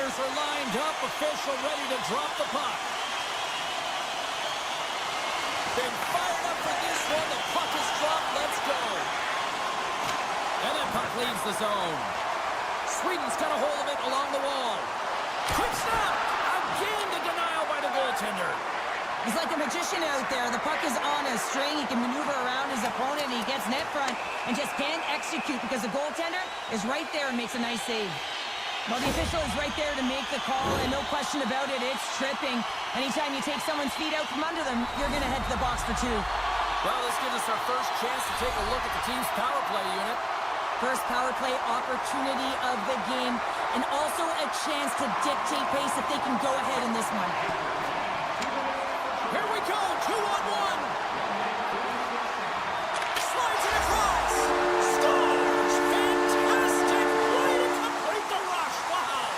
players are lined up, official ready to drop the puck. Been fired up for this one. The puck is dropped. Let's go. And that puck leaves the zone. Sweden's got a hold of it along the wall. Quick snap! Again, the denial by the goaltender. He's like a magician out there. The puck is on a string. He can maneuver around his opponent. He gets net front and just can't execute because the goaltender is right there and makes a nice save. Well, the official is right there to make the call, and no question about it, it's tripping. Anytime you take someone's feet out from under them, you're going to head to the box for two. Well, this gives us our first chance to take a look at the team's power play unit. First power play opportunity of the game, and also a chance to dictate pace if they can go ahead in this one. Here we go, 2-on-1. Slides it across. Scores! Fantastic! Way to complete the rush. Wow!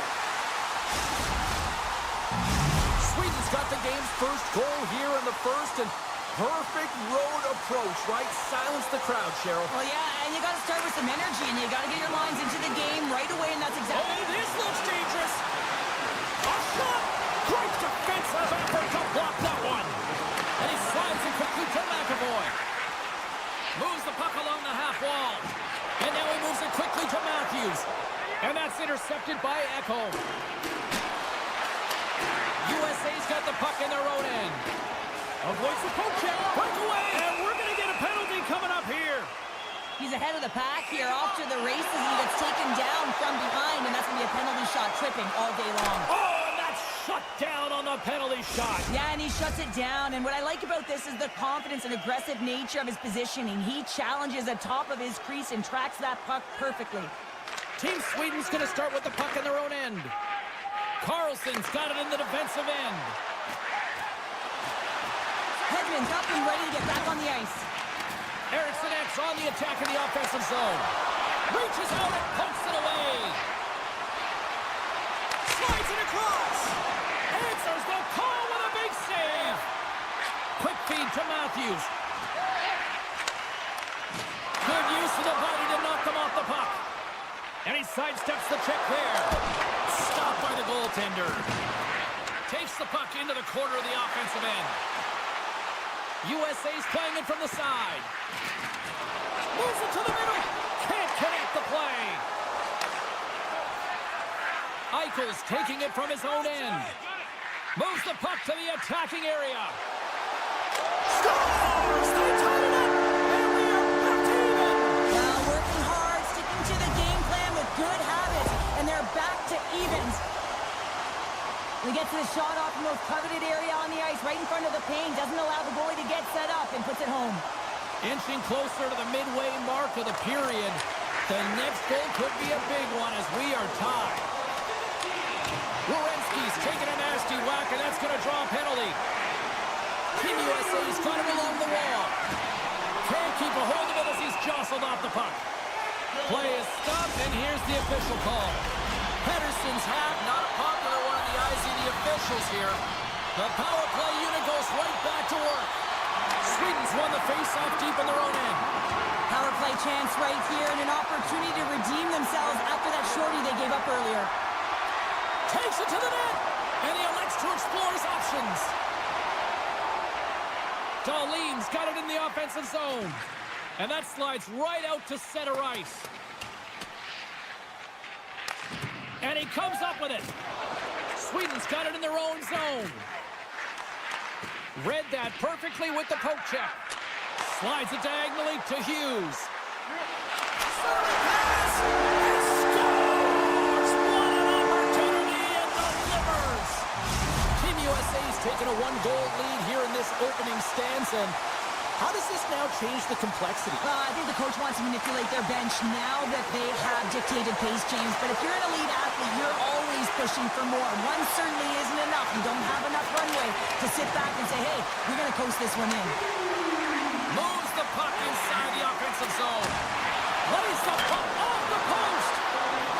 Sweden's got the game's first goal here in the first, and perfect road approach, right? Silence the crowd, Cheryl. Well, yeah, and you got to start with some energy, and you got to get your lines into the game right away, and that's exactly... Oh, this looks dangerous. A shot! Great defensive effort to block that one. And he slides it quickly to McAvoy. Moves the puck along the half wall. And now he moves it quickly to Matthews. And that's intercepted by Ekholm. USA's got the puck in their own end. Avoids the poke check. Breakaway. And we're going to get a penalty coming up here. He's ahead of the pack here, off to the races, and he gets taken down from behind, and that's going to be a penalty shot, tripping all day long. Oh, and that's shut down on the penalty shot. Yeah, and he shuts it down, and what I like about this is the confidence and aggressive nature of his positioning. He challenges the top of his crease and tracks that puck perfectly. Team Sweden's going to start with the puck in their own end. Carlson's got it in the defensive end. Hedman's up and ready to get back on the ice. Eriksson X on the attack in the offensive zone. Reaches out and pokes it away. Slides it across. Answers the call with a big save. Quick feed to Matthews. Good use of the body to knock them off the puck. And he sidesteps the check there. Stopped by the goaltender. Takes the puck into the corner of the offensive end. USA's playing it from the side. Moves it to the middle. Can't connect the play. Eichel's taking it from his own end. Moves the puck to the attacking area. Scores! They tie it up! And we are back to even! Well, working hard, sticking to the game plan with good habits, and they're back to evens. We get to the shot off the most coveted area on the ice, right in front of the paint. Doesn't allow the goalie to get set up and puts it home. Inching closer to the midway mark of the period. The next goal could be a big one as we are tied. Werenski's taking a nasty whack, and that's going to draw a penalty. Team USA's got him along the wall. Can't keep a hold of it as he's jostled off the puck. Play is stopped, and here's the official call. Pettersson's hack, not a popular one in the eyes of the officials here. The power play unit goes right back to work. Sweden's won the face-off deep in their own end. Power play chance right here and an opportunity to redeem themselves after that shorty they gave up earlier. Takes it to the net, and he elects to explore his options. Dahlin's got it in the offensive zone, and that slides right out to center ice. And he comes up with it. Sweden's got it in their own zone. Read that perfectly with the poke check. Slides it diagonally to Hughes. Pass! And scores! What an opportunity and delivers! Team USA's taken a one-goal lead here in this opening stanza. How does this now change the complexity? I think the coach wants to manipulate their bench now that they have dictated pace, James. But if you're an elite athlete, you're always pushing for more. One certainly isn't enough. You don't have enough runway to sit back and say, hey, we're going to coast this one in. Moves the puck inside the offensive zone. Lays the puck off the post.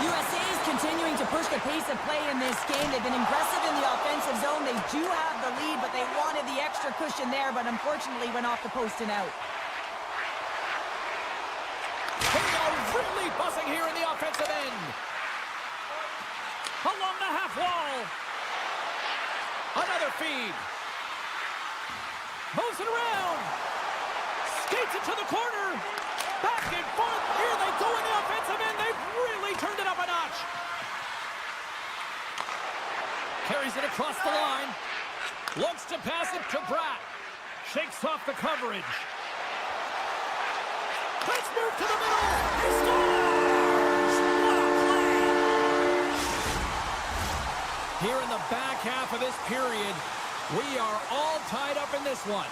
USA is continuing to push the pace of play in this game. They've been aggressive in the offensive zone. They do have the lead, but they wanted the extra cushion there, but unfortunately went off the post and out. They are really buzzing here in the offensive end. Along the half wall. Another feed. Moves it around. Skates it to the corner. Back and forth. Here they go in the offensive end. They've really turned it up a notch. Carries it across the line. Looks to pass it to Pratt. Shakes off the coverage. Let's move to the middle. He scores! What a play! Here in the back half of this period, we are all tied up in this one.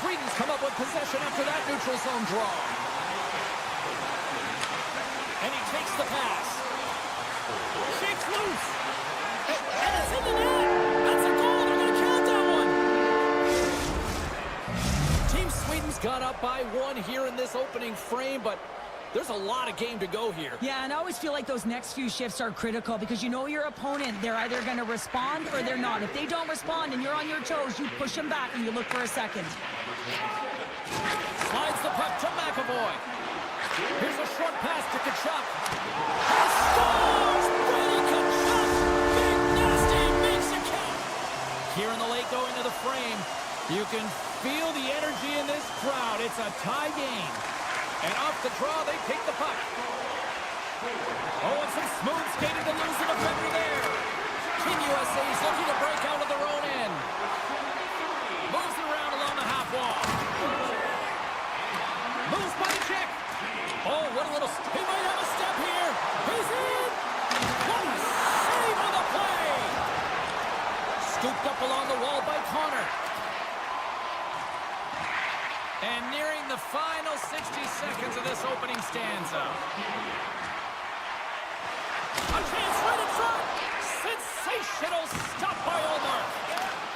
Sweden's come up with possession after that neutral zone draw. And he takes the pass. Shakes loose. And it's in the net. That's a goal. They're going to count that one. Team Sweden's got up by 1 here in this opening frame, but there's a lot of game to go here. Yeah, and I always feel like those next few shifts are critical because you know your opponent, they're either going to respond or they're not. If they don't respond and you're on your toes, you push them back and you look for a second. Slides the puck to McAvoy. Here's a short pass to Tkachuk. He scores! Brady Tkachuk! Big nasty makes it count. Here in the late going to the frame, you can feel the energy in this crowd. It's a tie game. And off the draw, they take the puck. Oh, and some smooth skating to lose the defender there. Team USA is looking to break out of their own end. Moves it around along the half wall. Moves by the check. Oh, what a little... He might have a step here. He's in. What a save on the play. Scooped up along the wall by Connor. And nearing the final 60 seconds of this opening stanza. A chance right in front. Sensational stop by Omar.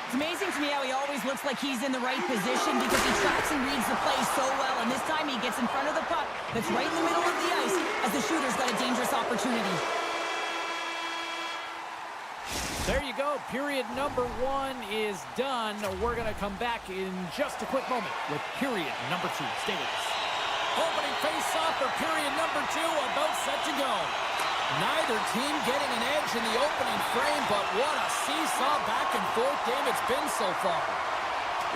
It's amazing to me how he always looks like he's in the right position because he tracks and reads the play so well. And this time he gets in front of the puck that's right in the middle of the ice as the shooter's got a dangerous opportunity. There you go. Period number 1 is done. We're going to come back in just a quick moment with period number 2. Stay with us. Opening face-off for period number 2 about set to go. Neither team getting an edge in the opening frame, but what a seesaw back and forth game it's been so far.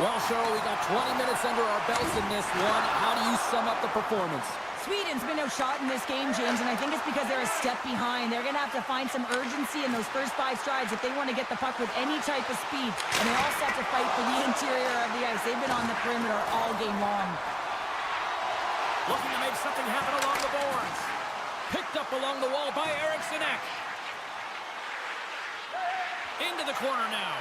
Well, Cheryl, we got 20 minutes under our belts in this one. How do you sum up the performance? Sweden's been outshot in this game, James, and I think it's because they're a step behind. They're going to have to find some urgency in those first 5 strides if they want to get the puck with any type of speed. And they also have to fight for the interior of the ice. They've been on the perimeter all game long. Looking to make something happen along the boards. Picked up along the wall by Eriksson Ek. Into the corner now.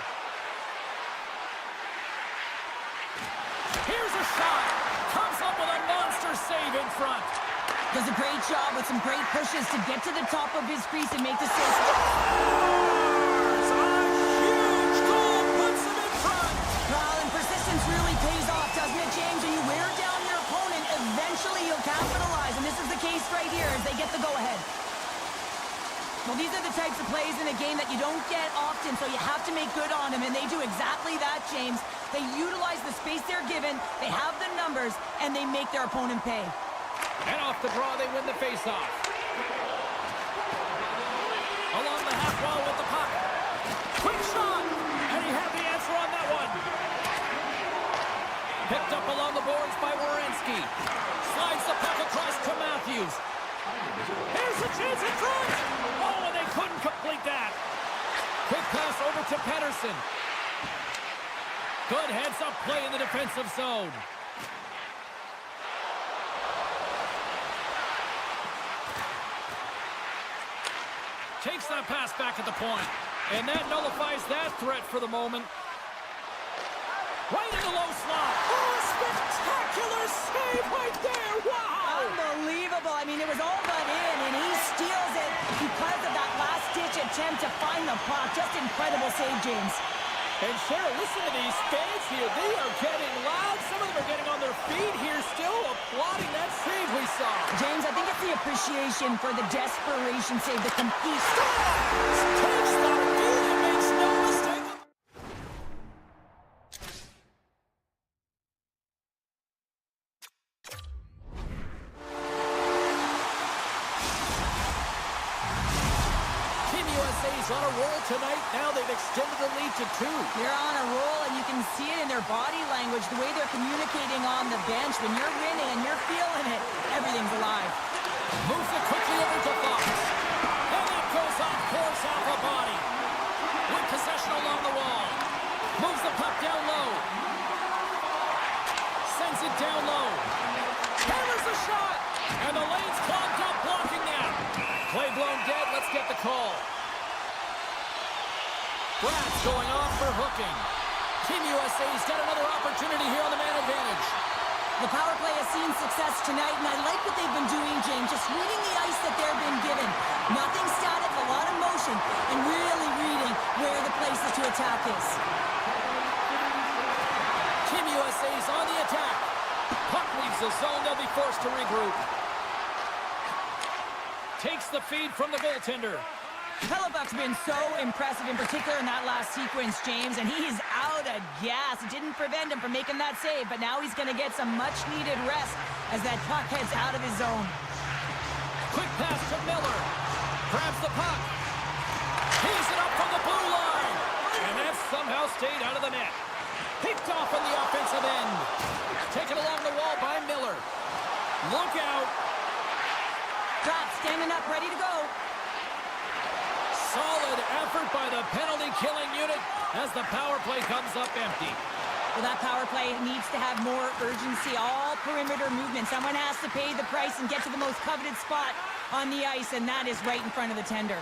Here's a shot. Comes up with a monster save in front. Does a great job with some great pushes to get to the top of his crease and make the save. It's a huge goal. Puts him in front. Well, and persistence really pays off, doesn't it, James? When you wear down your opponent, eventually you'll capitalize. And this is the case right here as they get the go-ahead. Well, these are the types of plays in a game that you don't get often, so you have to make good on them, and they do exactly that, James. They utilize the space they're given, they have the numbers, and they make their opponent pay. And off the draw, they win the faceoff. Along the half wall with the puck. Quick shot! And he had the answer on that one. Picked up along the boards by Werenski. Slides the puck across to Matthews. Here's a chance in front! Oh, and they couldn't complete that. Quick pass over to Pettersson. Good heads-up play in the defensive zone. Takes that pass back at the point. And that nullifies that threat for the moment. Right in the low slot. Oh, a spectacular save right there. Wow! Unbelievable. I mean, it was all but in, and he steals it because of that last-ditch attempt to find the puck. Just incredible save, James. And Cheryl, listen to these fans here. They are getting loud. Some of them are getting on their feet here, still applauding that save we saw. James, I think it's the appreciation for the desperation save, the complete... Takes the lead and makes no mistake. Team USA USA's on a roll tonight. Now they've extended the lead to 2. They're on a roll, and you can see it in their body language, the way they're communicating on the bench. When you're winning and you're feeling it, everything's alive. Moves it quickly over to Fox. And that goes off course off a body. With possession along the wall. Moves the puck down low. Sends it down low. Hammers the shot. And the lane's clogged up, blocking that. Play blown dead. Let's get the call. Brad's going off for hooking. Team USA's got another opportunity here on the man advantage. The power play has seen success tonight, and I like what they've been doing, James. Just reading the ice that they're being given. Nothing static, a lot of motion, and really reading where the places to attack is. Team USA's on the attack. Puck leaves the zone. They'll be forced to regroup. Takes the feed from the goaltender. Hellebuck's been so impressive, in particular in that last sequence, James, and he's out of gas. It didn't prevent him from making that save, but now he's going to get some much-needed rest as that puck heads out of his zone. Quick pass to Miller. Grabs the puck. He's it up from the blue line. And that somehow stayed out of the net. Picked off on the offensive end. Taken along the wall by Miller. Look out. Drop, standing up, ready to go. Solid effort by the penalty-killing unit as the power play comes up empty. Well, that power play needs to have more urgency, all perimeter movement. Someone has to pay the price and get to the most coveted spot on the ice, and that is right in front of the tender.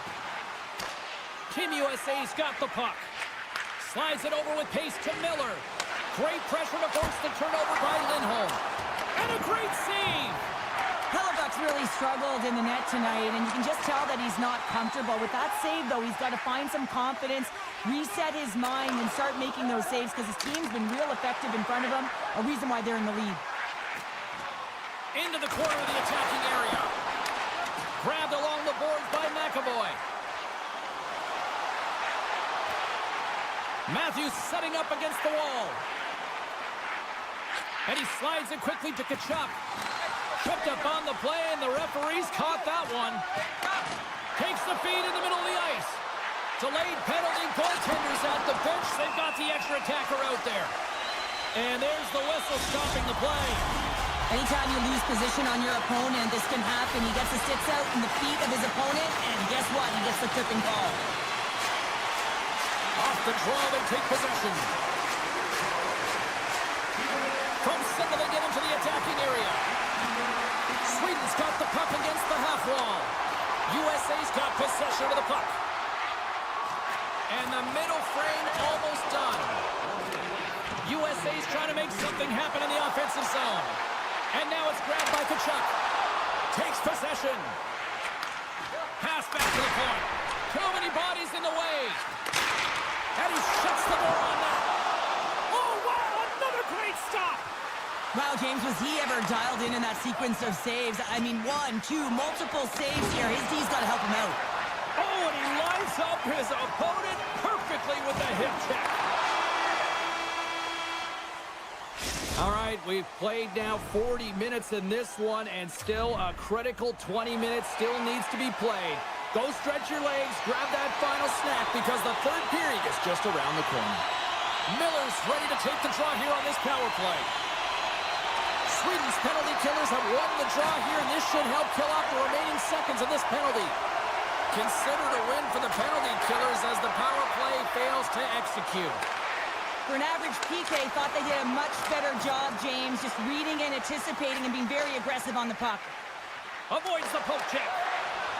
Team USA's got the puck. Slides it over with pace to Miller. Great pressure to force the turnover by Lindholm. And a great save! Hellebuck's really struggled in the net tonight, and you can just tell that he's not comfortable. With that save, though, he's got to find some confidence, reset his mind, and start making those saves because his team's been real effective in front of him, a reason why they're in the lead. Into the corner of the attacking area. Grabbed along the boards by McAvoy. Matthews setting up against the wall. And he slides it quickly to Tkachuk. Tripped up on the play, and the referees caught that one. Takes the feed in the middle of the ice. Delayed penalty, goaltenders at the bench. They've got the extra attacker out there. And there's the whistle stopping the play. Anytime you lose position on your opponent, this can happen. He gets the sticks out in the feet of his opponent, and guess what? He gets the tripping call. Off the draw, they take possession. From center, they get into the attacking area. Sweden's got the puck against the half wall. USA's got possession of the puck. And the middle frame almost done. USA's trying to make something happen in the offensive zone. And now it's grabbed by Tkachuk. Takes possession. Pass back to the point. Too many bodies in the way. And he shuts the door on that. Oh, wow, another great stop. Wow, James, was he ever dialed in that sequence of saves? I mean, 1, 2, multiple saves here. His D's got to help him out. Oh, and he lines up his opponent perfectly with the hip check. All right, we've played now 40 minutes in this one, and still a critical 20 minutes still needs to be played. Go stretch your legs, grab that final snack, because the third period is just around the corner. Miller's ready to take the draw here on this power play. Sweden's penalty killers have won the draw here, and this should help kill off the remaining seconds of this penalty. Considered a win for the penalty killers as the power play fails to execute. For an average PK, thought they did a much better job, James, just reading and anticipating and being very aggressive on the puck. Avoids the poke check.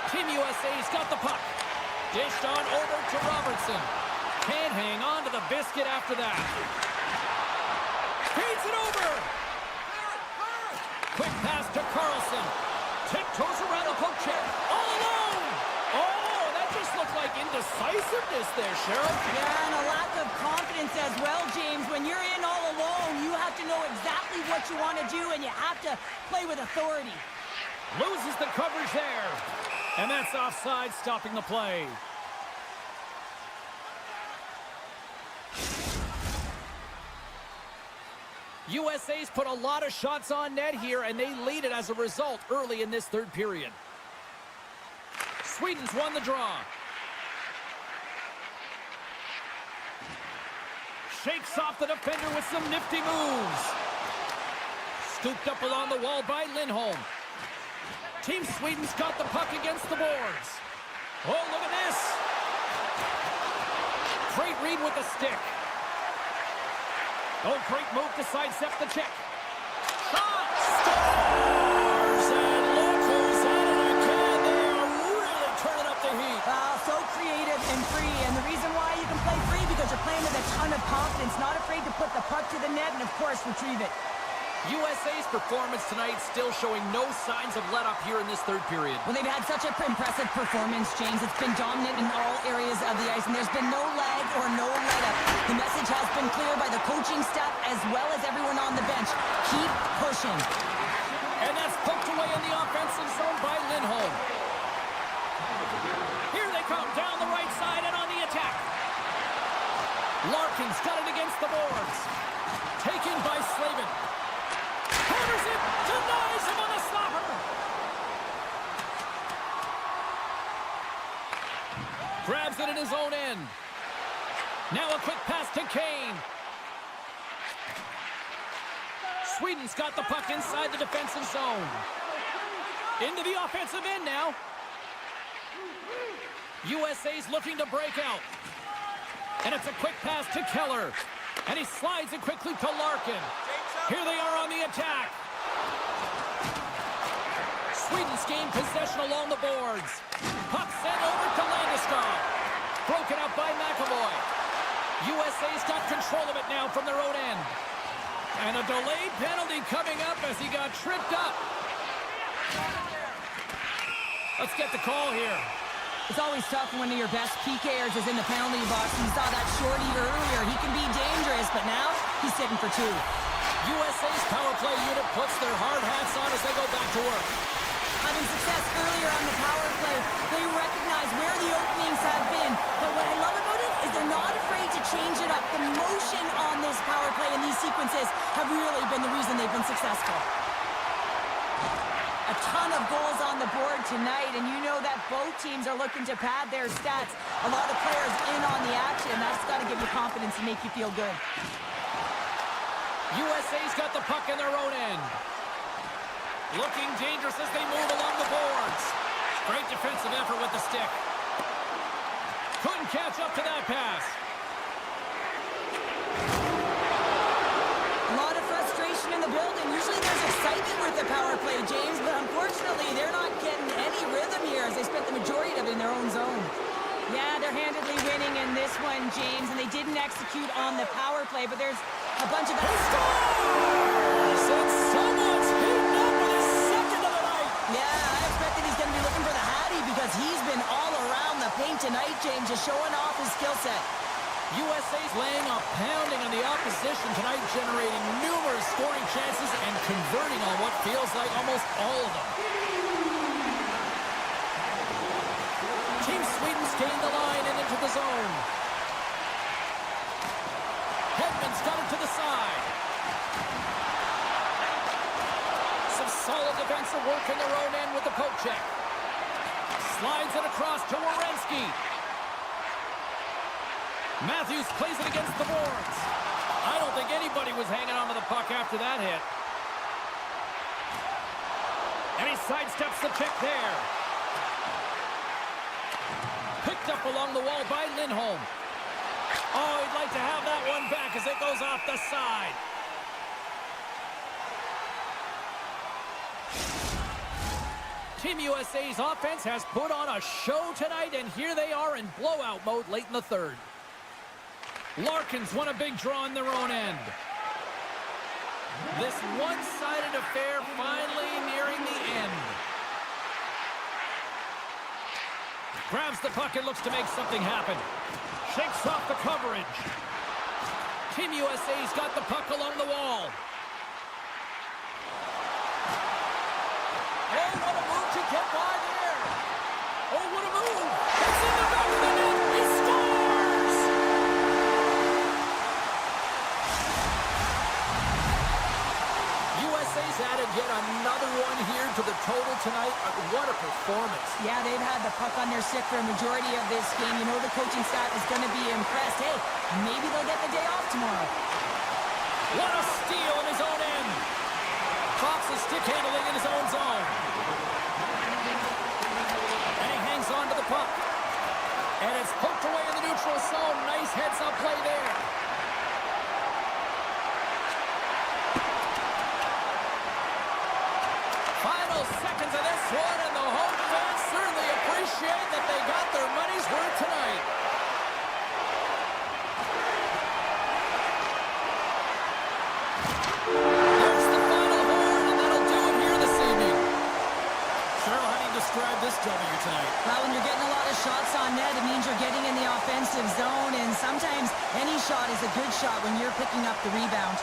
Team USA's got the puck. Dished on over to Robertson. Can't hang on to the biscuit after that. Feeds it over. Quick pass to Carlson. Tiptoes around the poke check. All alone. Oh, that just looked like indecisiveness there, Sheriff. Yeah, and a lack of confidence as well, James. When you're in all alone, you have to know exactly what you want to do, and you have to play with authority. Loses the coverage there. And that's offside, stopping the play. USA's put a lot of shots on net here, and they lead it as a result early in this third period. Sweden's won the draw. shakes off the defender with some nifty moves. Scooped up along the wall by Lindholm. Team Sweden's got the puck against the boards. Oh, look at this. Great read with the stick. Oh, great move to sidestep the check. Shot! Scores! And look who's at it again. They are really turning up the heat. So creative and free. And the reason why you can play free, because you're playing with a ton of confidence, not afraid to put the puck to the net and, of course, retrieve it. USA's performance tonight still showing no signs of let-up here in this third period. Well, they've had such an impressive performance, James. It's been dominant in all areas of the ice, and there's been no lag or no let-up. The message has been clear by the coaching staff as well as everyone on the bench. Keep pushing. And that's poked away in the offensive zone by Lindholm. Here they come down the right side and on the attack. Larkin's got it against the boards. Taken by Slavin. Hammers it, denies him on the stopper. Grabs it in his own end. Now a quick pass to Kane. Sweden's got the puck inside the defensive zone. Into the offensive end now. USA's looking to break out. And it's a quick pass to Keller. And he slides it quickly to Larkin. Here they are on the attack. Sweden's gained possession along the boards. Puck sent over to Landeskog. Broken up by McAvoy. USA's got control of it now from their own end. And a delayed penalty coming up as he got tripped up. Let's get the call here. It's always tough when one of your best PKers is in the penalty box. You saw that shorty earlier. He can be dangerous, but now he's sitting for two. USA's power play unit puts their hard hats on as they go back to work. Having success earlier on the power play, they recognize where the openings have been. But what I love about it is they're not afraid to change it up. The motion on this power play and these sequences have really been the reason they've been successful. A ton of goals on the board tonight, and you know that both teams are looking to pad their stats. A lot of players in on the action. That's got to give you confidence and make you feel good. USA's got the puck in their own end. Looking dangerous as they move along the boards. Great defensive effort with the stick. Couldn't catch up to that pass. A lot of frustration in the building. Usually there's excitement with the power play, James, but unfortunately they're not getting any rhythm here as they spent the majority of it in their own zone. Yeah, they're handedly winning in this one, James, and they didn't execute on the power play, but there's a bunch of... He scores! And someone's beaten up with his second of the night. Yeah, I expect that he's going to be looking for the Hattie because he's been all around the paint tonight, James, just showing off his skill set. USA's laying a pounding on the opposition tonight, generating numerous scoring chances and converting on what feels like almost all of them. Team Sweden's gained the line and into the zone. Hedman's got it to the side. Some solid defensive work in their own end with the poke check. Slides it across to Werenski. Matthews plays it against the boards. I don't think anybody was hanging onto the puck after that hit. And he sidesteps the check there. Picked up along the wall by Lindholm. Oh, he'd like to have that one back as it goes off the side. Team USA's offense has put on a show tonight, and here they are in blowout mode late in the third. Larkin's won a big draw in their own end. This one-sided affair finally nearing the end. Grabs the puck and looks to make something happen. Shakes off the coverage. Team USA's got the puck along the wall. Oh, what a move to get by there. Oh, what a move. It's in the back of the net. He scores! USA's added yet another one here to the total tonight. What a performance. Yeah, they've had the puck on their stick for a majority of this game. You know the coaching staff is going to be impressed. Hey, maybe they'll get the day off tomorrow. What a steal in his own end. Drops his stick handling in his own zone. And he hangs on to the puck. And it's poked away in the neutral zone. Nice heads-up play there. Final seconds of this one, and the home fans certainly appreciate that they got their money's worth tonight. There's the final horn, and that'll do it here this evening. Cheryl, how do you describe this W tonight? Well, when you're getting a lot of shots on net, it means you're getting in the offensive zone, and sometimes any shot is a good shot when you're picking up the rebound.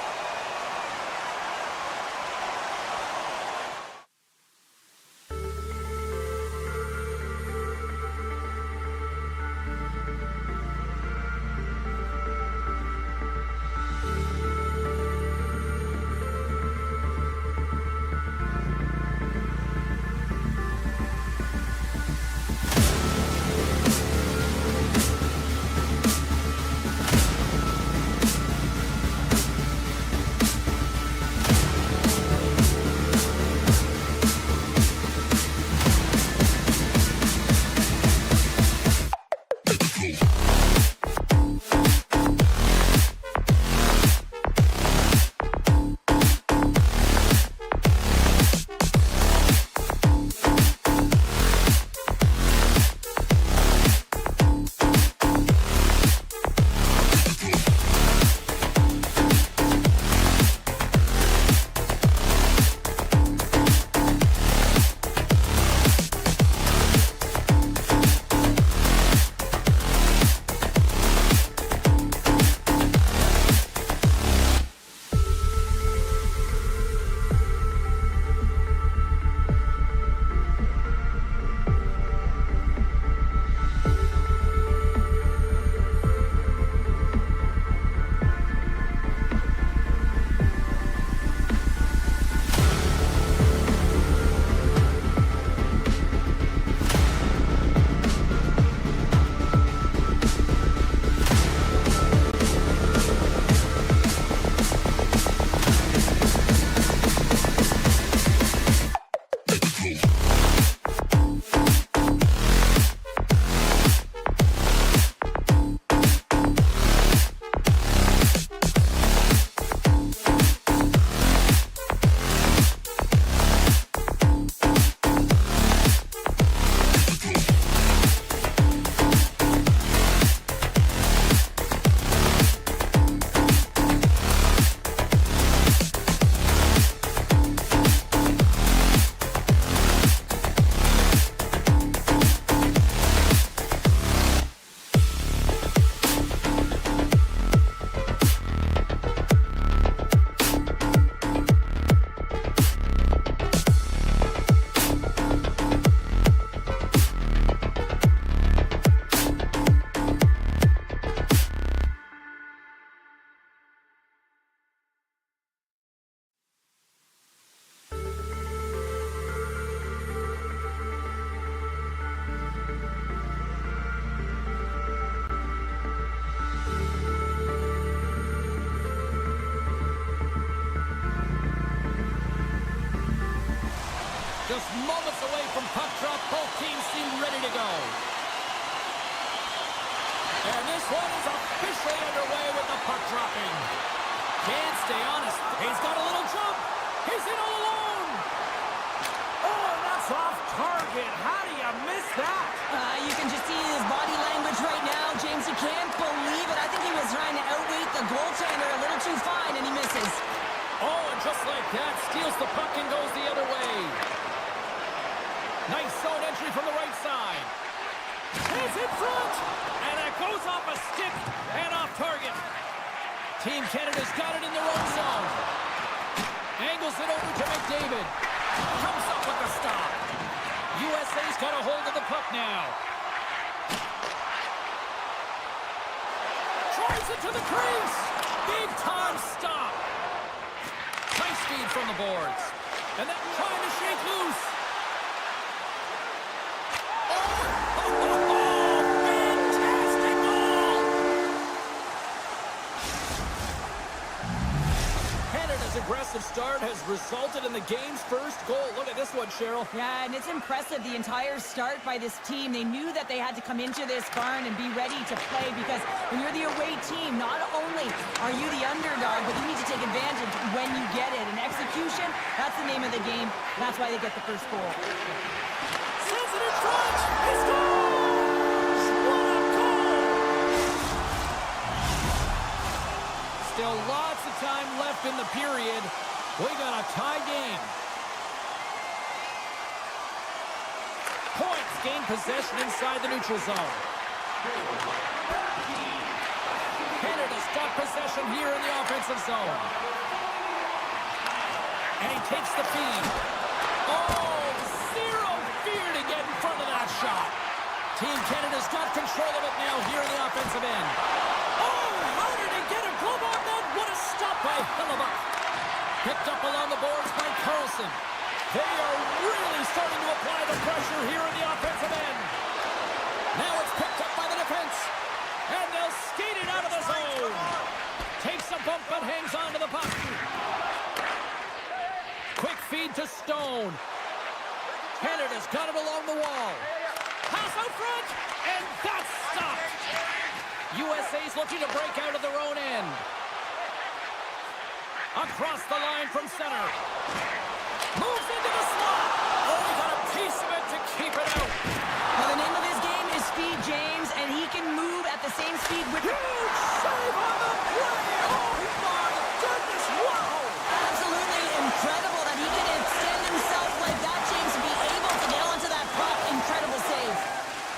Just moments away from puck drop, both teams seem ready to go. And this one is officially underway with the puck dropping. Can't stay honest. He's got a little jump. He's in all alone. Oh, that's off target. How do you miss that? You can just see his body language right now, James. He can't believe it. I think he was trying to outweight the goaltender a little too fine, and he misses. Oh, and just like that, steals the puck and goes the other way. Nice zone entry from the right side. He's in front. And it goes off a stick and off target. Team Canada's got it in their own zone. Angles it over to McDavid. Comes up with the stop. USA's got a hold of the puck now. Tries it to the crease. Big time stop. Nice speed from the boards. And then trying to shake loose. defensive start has resulted in the game's first goal. Look at this one, Cheryl. Yeah, and it's impressive, the entire start by this team. They knew that they had to come into this barn and be ready to play, because when you're the away team, not only are you the underdog, but you need to take advantage when you get it. And execution, that's the name of the game. That's why they get the first goal. Sends it in front. He scores! What a goal! Still lots of time left in the period. We got a tie game. Points gain possession inside the neutral zone. Canada's got possession here in the offensive zone. And he takes the feed. Oh, zero fear to get in front of that shot. Team Canada's got control of it now here in the offensive end. Oh, how did he get a glove on that? What a stop by Hellebuyck. Picked up along the boards by Carlson. They are really starting to apply the pressure here in the offensive end. Now it's picked up by the defense. And they'll skate it out of the zone. Takes a bump but hangs on to the puck. Quick feed to Stone. Canada's got it along the wall. Pass out front, and that's stopped. USA's looking to break out of their own end. Across the line from center. Moves into the slot. Oh, he got a piece of it to keep it out. Well, the name of his game is Speed, James, and he can move at the same speed with... Huge save on the play. Oh, my goodness, wow. Absolutely incredible that he can extend himself like that, James, to be able to get onto that puck. Incredible save.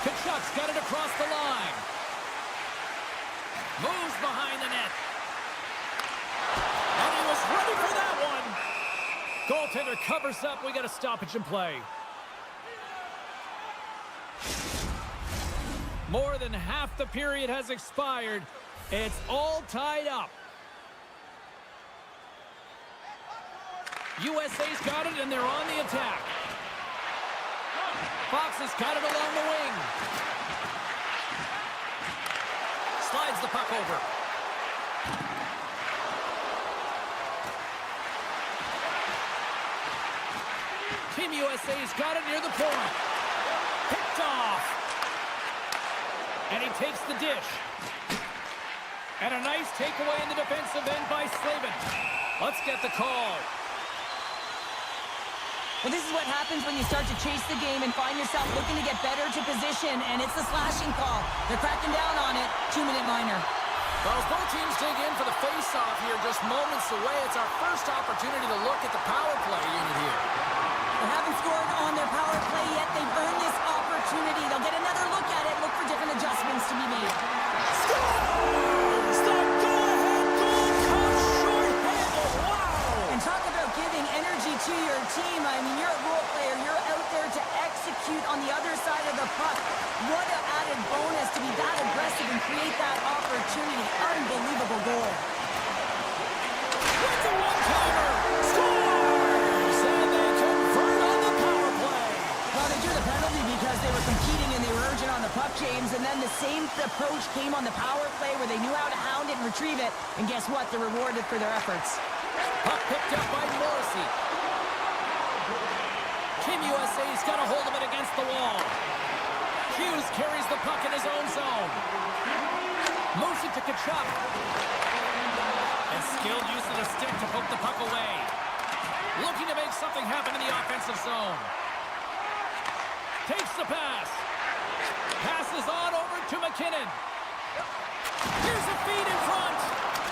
Kachuk's got it across the line. Moves behind the net. And he was ready for that one. Goaltender covers up. We got a stoppage in play. More than half the period has expired. It's all tied up. USA's got it, and they're on the attack. Fox has got it along the wing. Slides the puck over. Team USA's got it near the point. Picked off. And he takes the dish. And a nice takeaway in the defensive end by Slavin. Let's get the call. Well, this is what happens when you start to chase the game and find yourself looking to get better to position, and it's the slashing call. They're cracking down on it. 2-minute minor. Well, as both teams dig in for the face-off here, just moments away, it's our first opportunity to look at the power play unit here. They haven't scored on their power play yet. They've earned this opportunity. They'll get another look at it, look for different adjustments to be made. Scores! The go-ahead goal comes short-handed. Wow! And talk about giving energy to your team. I mean, you're a role player. You're out there to execute on the other side of the puck. What an added bonus to be that aggressive and create that opportunity. Unbelievable goal. With the one-timer. Scores! And they convert on the power play. Well, they drew the penalty because they were competing and they were urgent on the puck, James. And then the same approach came on the power play where they knew how to hound it and retrieve it. And guess what? They're rewarded for their efforts. Puck picked up by Morrissey. Team USA's got a hold of it against the wall. Hughes carries the puck in his own zone. Moves it to Kachuk. And skilled use of the stick to poke the puck away. Looking to make something happen in the offensive zone. Takes the pass. Passes on over to McKinnon. Here's a feed in front.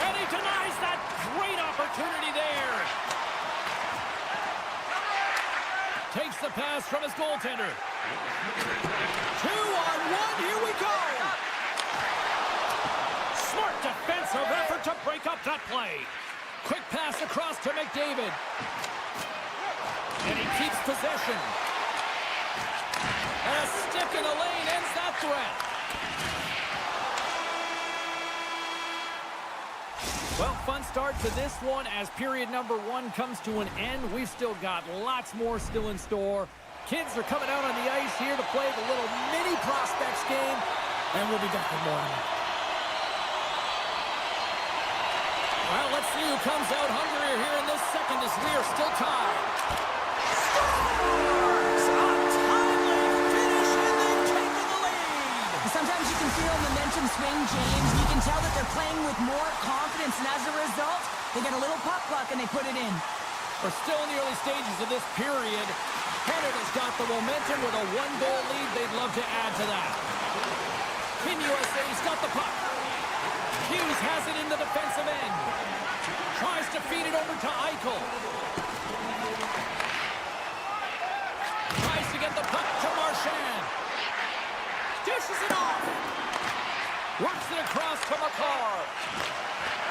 And he denies that great opportunity there. Takes the pass from his goaltender. 2-on-1, here we go. Smart defensive effort to break up that play. Quick pass across to McDavid. And he keeps possession. And a stick in the lane ends that threat. Well, fun start to this one as period number 1 comes to an end. We've still got lots more still in store. Kids are coming out on the ice here to play the little mini prospects game, and we'll be back in more. Well, let's see who comes out hungrier here in this second as we are still tied. Scores! A timely finish, and they've taken the lead. Sometimes you can feel momentum swing, James. You can tell that they're playing with more confidence, and as a result, they get a little puck luck and they put it in. We're still in the early stages of this period. Canada's got the momentum with a one-goal lead. They'd love to add to that. Team USA's got the puck. Hughes has it in the defensive end. Tries to feed it over to Eichel. Tries to get the puck to Marchand. Dishes it off. Works it across to McCarr.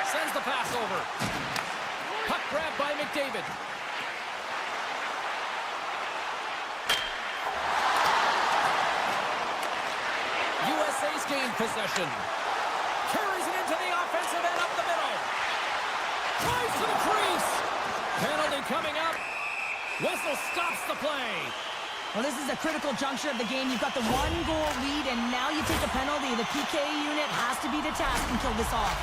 Sends the pass over. Puck grabbed by McDavid. USA's gained possession. Carries it into the offensive end up the middle. Drives to the crease. Penalty coming up. Whistle stops the play. Well, this is a critical juncture of the game. You've got the one-goal lead, and now you take a penalty. The PK unit has to be the task and kill this off.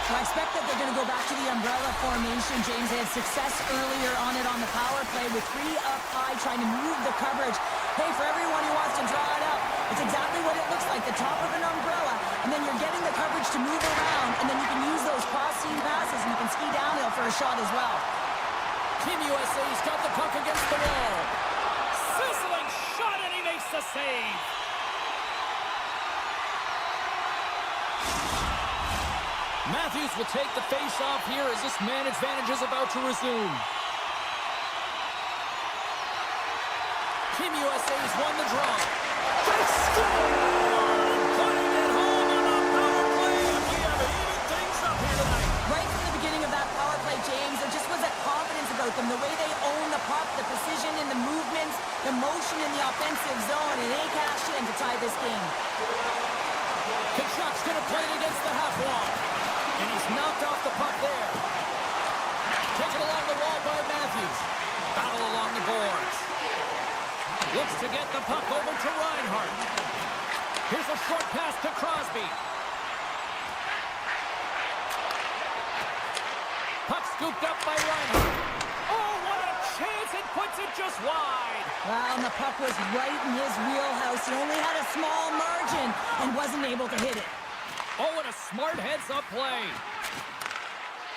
So I expect that they're going to go back to the umbrella formation. James, they had success earlier on it on the power play with 3 up high trying to move the coverage. Hey, for everyone who wants to draw it up, it's exactly what it looks like, the top of an umbrella, and then you're getting the coverage to move around, and then you can use those cross-seam passes, and you can ski downhill for a shot as well. Team USA's got the puck against the wall. Sizzling shot, and he makes the save. Matthews will take the face-off here as this man advantage is about to resume. Team USA's won the draw. They score! Putting it home on a power play, and we have even things up here tonight. Right from the beginning of that power play, James, there just was a confidence about them. The way they own the puck, the precision in the movements, the motion in the offensive zone, and they cashed in to tie this game. Kachuk's going to play it against the half wall. And he's knocked off the puck there. Taken along the wall by Matthews. Battle along the boards. Looks to get the puck over to Reinhart. Here's a short pass to Crosby. Puck scooped up by Reinhart. Oh, what a chance! It puts it just wide. Wow, and the puck was right in his wheelhouse. He only had a small margin and wasn't able to hit it. Oh, what a smart heads-up play.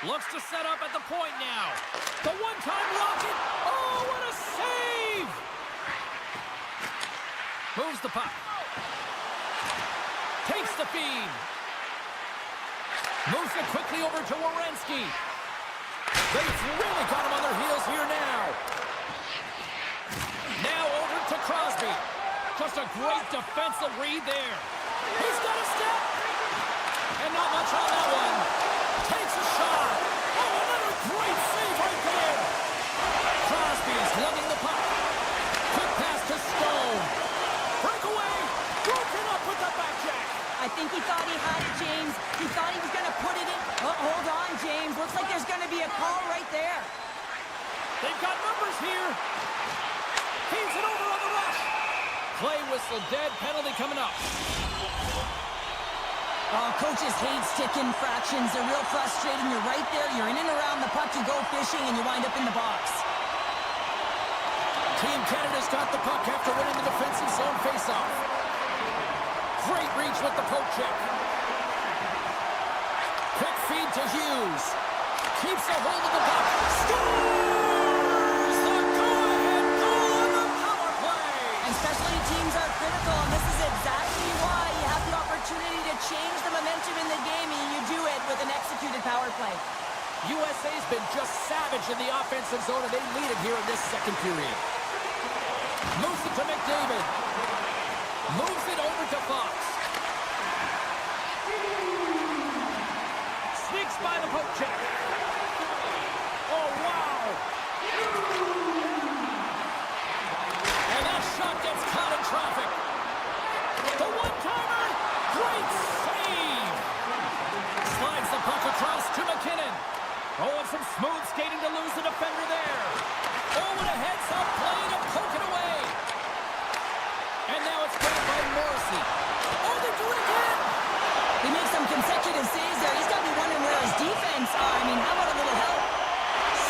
Looks to set up at the point now. The one-time rocket. Oh, what a save! Moves the puck. Takes the feed. Moves it quickly over to Werenski. They've really got him on their heels here now. Now over to Crosby. Just a great defensive read there. He's got a step. And not much on that one. Takes a shot. Oh, another great save right there. Crosby is lugging the puck. Quick pass to Stone. Breakaway. Broken up with the back jack. I think he thought he had it, James. He thought he was going to put it in. Oh, hold on, James. Looks like there's going to be a call right there. They've got numbers here. Feeds it over on the rush. Play whistle dead. Penalty coming up. Oh, coaches hate stick infractions. They're real frustrating. You're right there. You're in and around the puck. You go fishing, and you wind up in the box. Team Canada's got the puck after winning the defensive zone faceoff. Great reach with the poke check. Quick feed to Hughes. Keeps a hold of the puck. Scores! The go-ahead goal on the power play. And specialty teams are critical, and this is exactly why you have the opportunity to change the momentum in the game, and you do it with an executed power play. USA's been just savage in the offensive zone, and they lead it here in this second period. Moves it to McDavid. Moves it over to Fox. Sneaks by the poke check. Oh, wow. And that shot gets caught in traffic. The one-timer. Great save. Slides the puck across to McKinnon. Oh, and some smooth skating to lose the defender there. Oh, and a heads-up play to poke it away. And now it's grabbed by Morrissey. Oh, they do it again. He makes some consecutive saves there. He's got to be wondering where his D defense, how about a little help?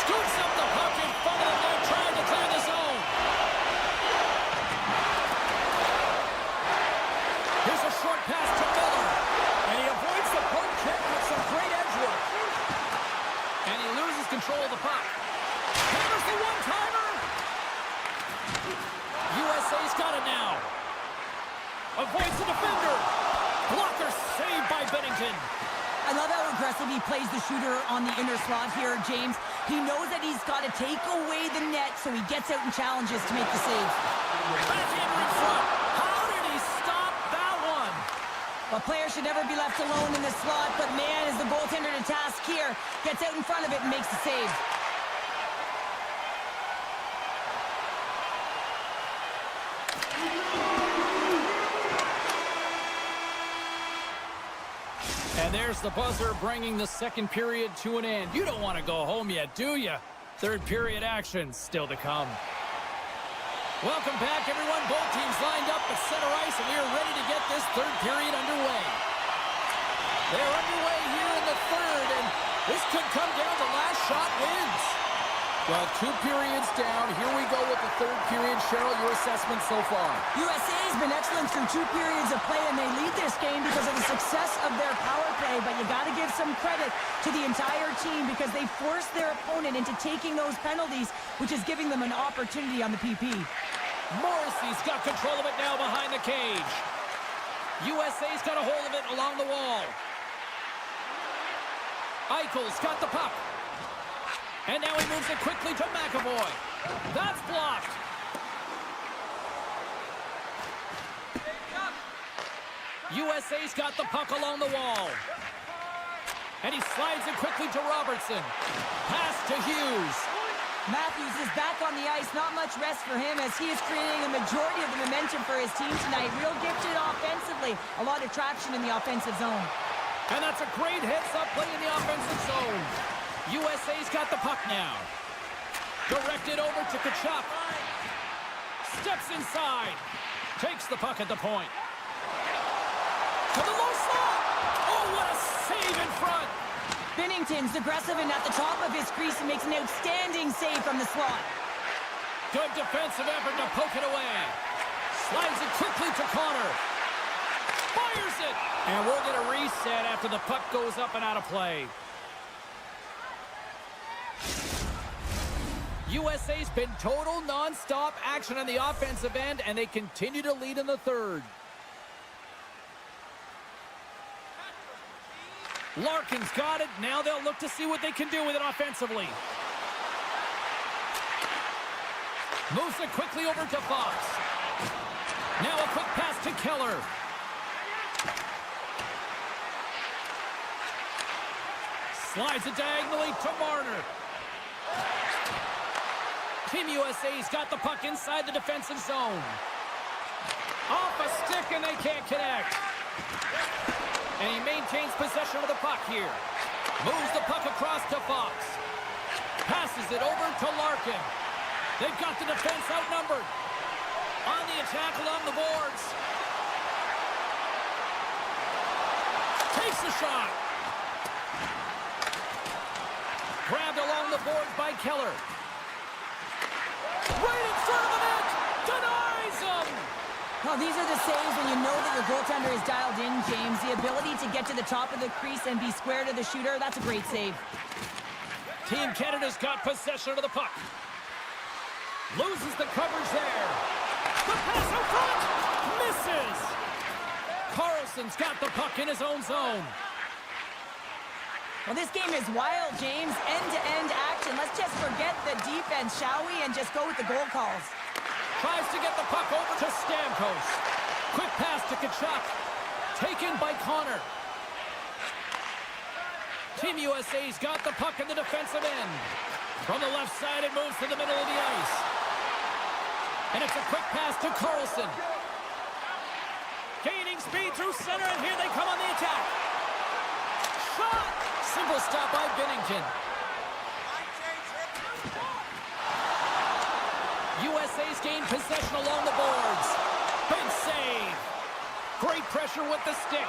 Scoops up the puck in front of them. They're trying to clear the zone. Here's a short pass to Miller. And he avoids the poke check with some great edge work. And he loses control of the puck. Hammers the one-timer. USA's got it now. Avoids the defender. Blocker saved by Bennington. I love how aggressive he plays the shooter on the inner slot here, James. He knows that he's got to take away the net, so he gets out and challenges to make the save. Backhander in front. How did he stop that one? A player should never be left alone in the slot, but man, is the goaltender to task here. Gets out in front of it and makes the save. And there's the buzzer bringing the second period to an end. You don't want to go home yet, do you? Third period action still to come. Welcome back, everyone. Both teams lined up at center ice, and we are ready to get this third period underway. They're underway here in the third, and this could come down to last shot wins. Well, 2 periods down. Here we go with the third period. Cheryl, your assessment so far? USA has been excellent through 2 periods of play, and they lead this game because of the success of their power play. But you got to give some credit to the entire team because they forced their opponent into taking those penalties, which is giving them an opportunity on the PP. Morrissey's got control of it now behind the cage. USA's got a hold of it along the wall. Eichel's got the puck. And now he moves it quickly to McAvoy. That's blocked. USA's got the puck along the wall. And he slides it quickly to Robertson. Pass to Hughes. Matthews is back on the ice. Not much rest for him as he is creating a majority of the momentum for his team tonight. Real gifted offensively. A lot of traction in the offensive zone. And that's a great heads-up play in the offensive zone. USA's got the puck now. Directed over to Tkachuk. Steps inside. Takes the puck at the point. To the low slot. Oh, what a save in front. Binnington's aggressive and at the top of his crease and makes an outstanding save from the slot. Good defensive effort to poke it away. Slides it quickly to Connor. Fires it. And we'll get a reset after the puck goes up and out of play. USA's been total non-stop action on the offensive end, and they continue to lead in the third. Larkin's got it. Now they'll look to see what they can do with it offensively. Moves it quickly over to Fox. Now a quick pass to Keller. Slides it diagonally to Marner. Team USA's got the puck inside the defensive zone. Off a stick, and they can't connect. And he maintains possession of the puck here. Moves the puck across to Fox. Passes it over to Larkin. They've got the defense outnumbered. On the attack along the boards. Takes the shot. Grabbed along the boards by Keller. Right in front of the net. Denies him. Well, these are the saves when you know that your goaltender is dialed in, James. The ability to get to the top of the crease and be square to the shooter, that's a great save. Team Canada's got possession of the puck. Loses the coverage there. The pass out front. Misses. Carlson's got the puck in his own zone. Well, this game is wild, James. End-to-end action. Let's just forget the defense, shall we? And just go with the goal calls. Tries to get the puck over to Stamkos. Quick pass to Tkachuk. Taken by Connor. Team USA's got the puck in the defensive end. From the left side, it moves to the middle of the ice. And it's a quick pass to Carlson. Gaining speed through center, and here they come on the attack. Shot! Simple stop by Binnington. USA's gained possession along the boards. Big save. Great pressure with the stick.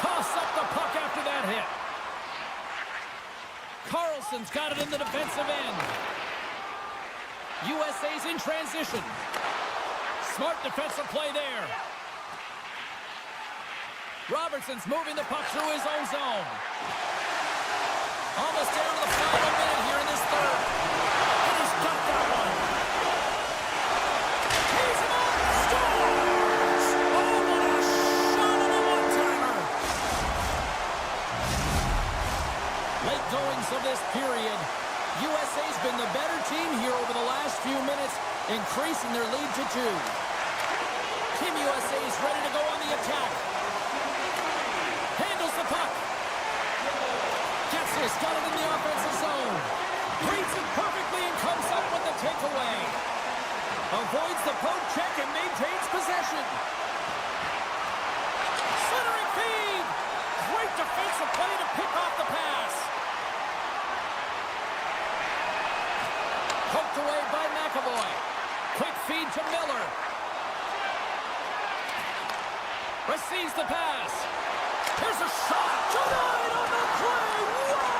Toss up the puck after that hit. Carlson's got it in the defensive end. USA's in transition. Smart defensive play there. Robertson's moving the puck through his own zone. Almost down to the final minute here in this third. And he's got that one. He's him up. Scores! Oh, what a shot on a one-timer. Late goings of this period. USA's been the better team here over the last few minutes, increasing their lead to 2. Team USA is ready to go on the attack. Handles the puck. Gets this, got it in the offensive zone. Reads it perfectly and comes up with the takeaway. Avoids the poke check and maintains possession. Centering feed. Great defensive play to pick off the pass. Poked away by McAvoy. Quick feed to Miller. Receives the pass. Here's a shot. Denied on the play. Whoa!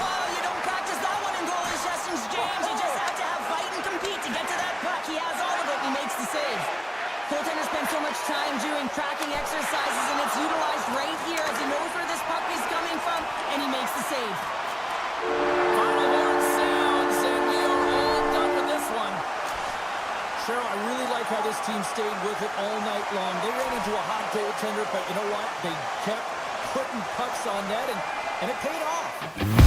Oh, you don't practice that one in goalie sessions, James. You just have to have fight and compete to get to that puck. He has all of it, and he makes the save. Goaltender spends so much time doing tracking exercises, and it's utilized right here as he knows where this puck is coming from, and he makes the save. Final horn sounds, and we are all done with this one. Cheryl, I really like how this team stayed with it all night long. They ran into a hot goaltender, but you know what? They kept putting pucks on net, and it paid off.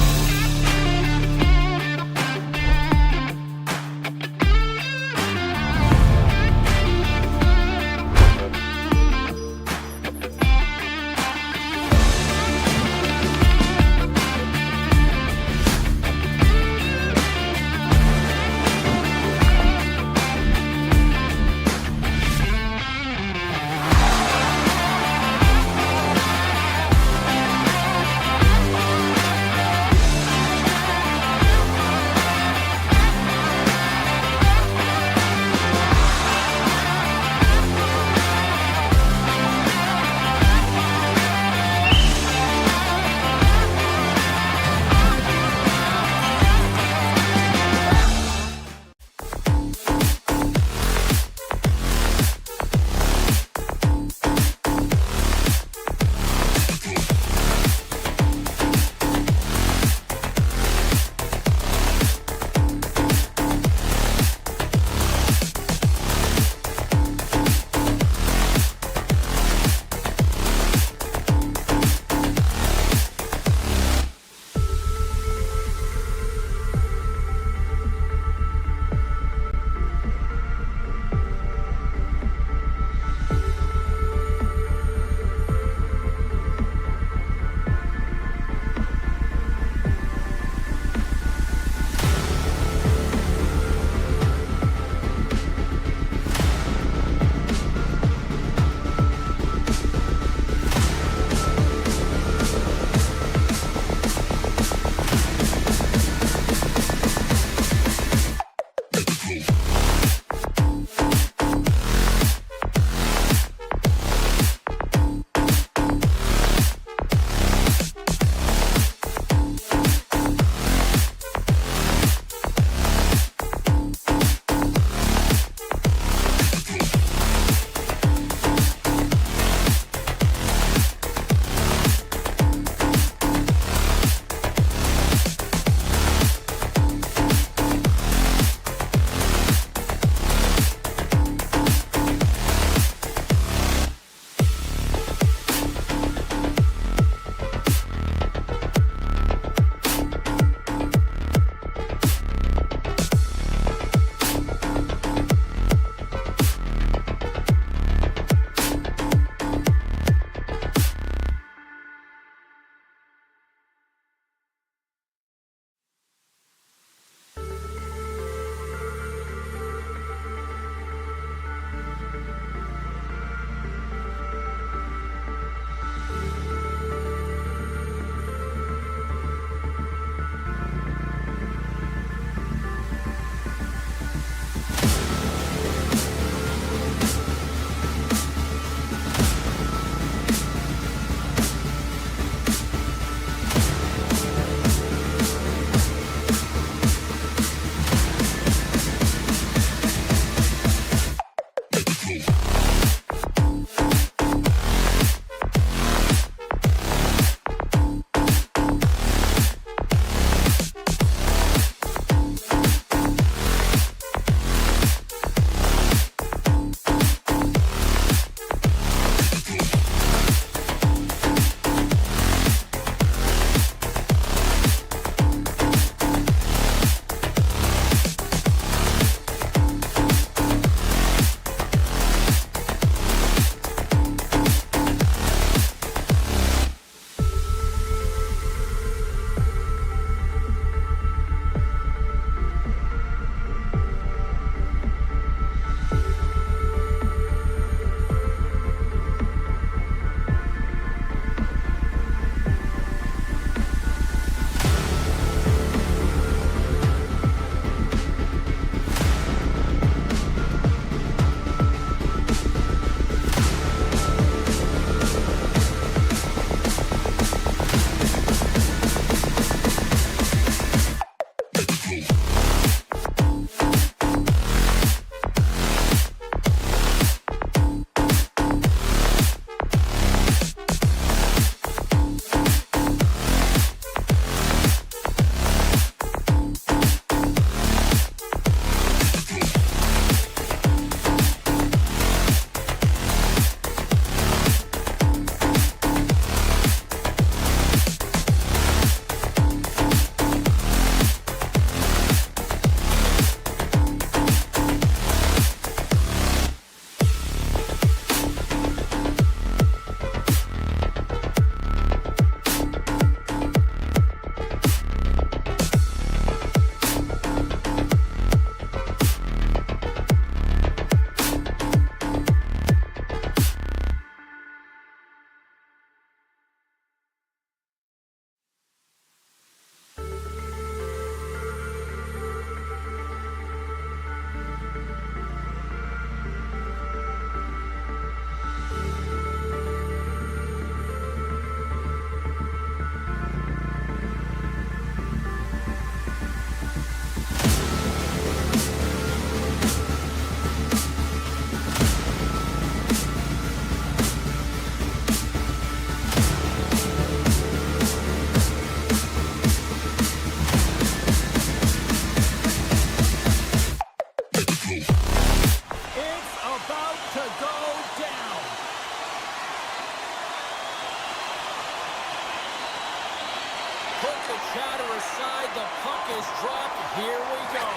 Put the chatter aside. The puck is dropped. Here we go.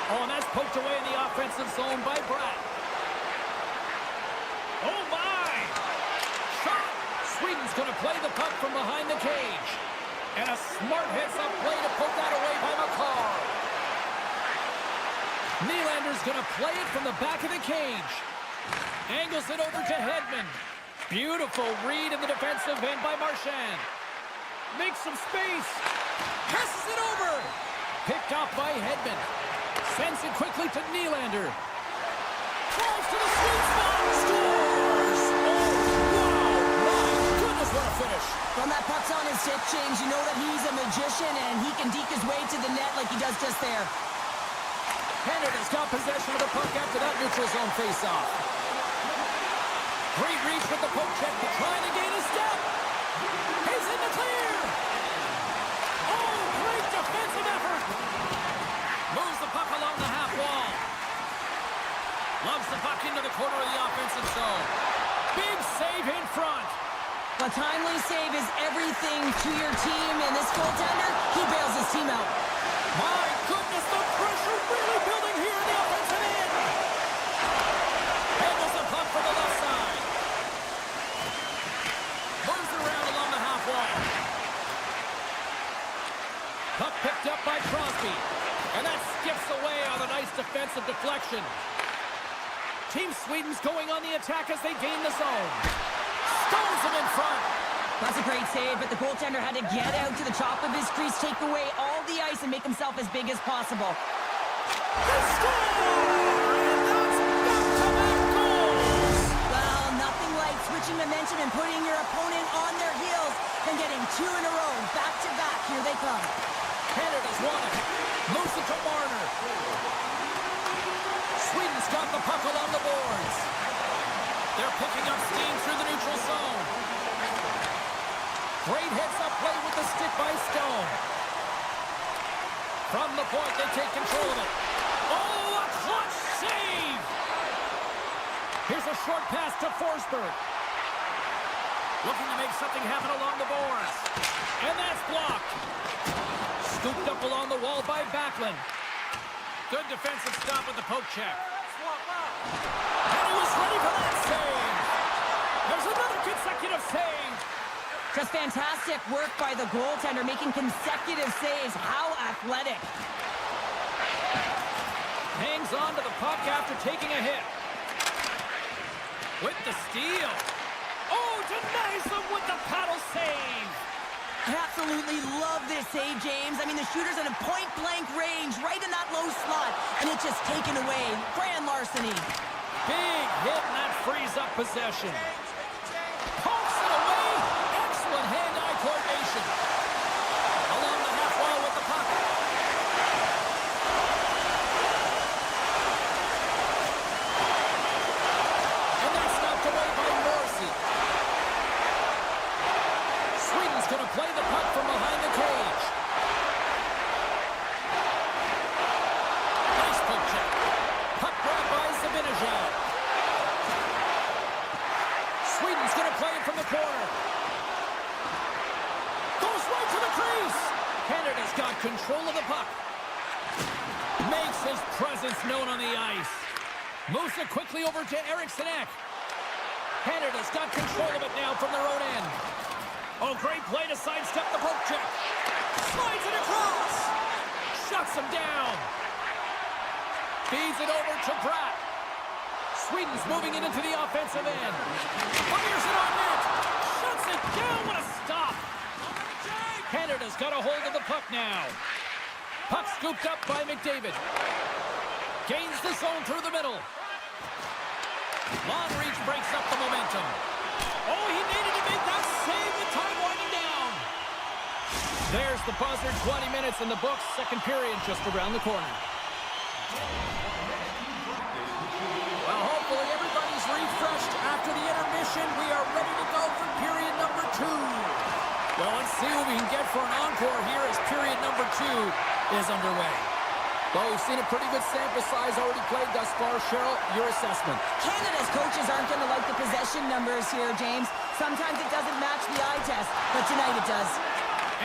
Oh, and that's poked away in the offensive zone by Bratt. Oh, my! Shot! Sweden's going to play the puck from behind the cage. And a smart heads-up play to poke that away by McCarr. Nylander's going to play it from the back of the cage. Angles it over to Hedman. Beautiful read in the defensive end by Marchand. Makes some space. Passes it over. Picked off by Hedman. Sends it quickly to Nylander. Falls to the sweet spot. Scores! Oh, wow. My goodness, what a finish. When that puck's on his hip, James, you know that he's a magician, and he can deke his way to the net like he does just there. Canada's got possession of the puck after that neutral zone face-off. Great reach with the poke check to try to gain a step. He's in the clear. Oh, great defensive effort. Moves the puck along the half wall. Loves the puck into the corner of the offensive zone. Big save in front. A timely save is everything to your team, and this goaltender, he bails his team out. My goodness, the pressure really building here in the offensive end. Handles the puck from the left side. Moves around along the half wall. Puck picked up by Crosby. And that skips away on a nice defensive deflection. Team Sweden's going on the attack as they gain the zone. Stones him in front. That's a great save, but the goaltender had to get out to the top of his crease, take away all the ice, and make himself as big as possible. They score! And that's back-to-back goals! Well, nothing like switching momentum and putting your opponent on their heels and getting two in a row, back-to-back. Here they come. Canada's won it. Moves it to Marner. Sweden's got the puck along the boards. They're picking up steam through the neutral zone. Great heads-up play with the stick by Stone. From the point, they take control of it. Oh, a clutch save! Here's a short pass to Forsberg. Looking to make something happen along the boards. And that's blocked. Scooped up along the wall by Backlund. Good defensive stop with the poke check. And he was ready for that save. There's another consecutive save. Just fantastic work by the goaltender, making consecutive saves. How athletic. Hangs on to the puck after taking a hit. With the steal. Oh, denies them with the paddle save. I absolutely love this save, James. I mean, the shooter's in a point-blank range, right in that low slot, and it's just taken away. Grand larceny. Big hit, and that frees up possession. Pokes it away. Excellent hand-eye coordination. Along the half wall with the puck. And that's knocked away by Morrissey. Sweden's going to play the puck from behind the cage. Nice poke check. Puck grabbed by Zibanejad. Sweden's going to play it from the corner. Goes right to the crease. Canada's got control of the puck. Makes his presence known on the ice. Moves it quickly over to Eriksson Ek. Canada's got control of it now from their own end. Oh, great play to sidestep the poke check. Slides it across. Shuts him down. Feeds it over to Bratt. Sweden's moving it into the offensive end. Fires it on net. Shuts it down. What a stop. Canada's got a hold of the puck now. Puck scooped up by McDavid. Gains the zone through the middle. Long reach breaks up the momentum. Oh, he needed to make that save with time winding down. There's the buzzer. 20 minutes in the books. Second period just around the corner. Well, hopefully everybody's refreshed after the intermission. We are ready to go for period number 2. Well, let's see what we can get for an encore here as period number 2 is underway. Well, we've seen a pretty good sample size already played thus far, Cheryl, your assessment? Canada's coaches aren't going to like the possession numbers here, James. Sometimes it doesn't match the eye test, but tonight it does.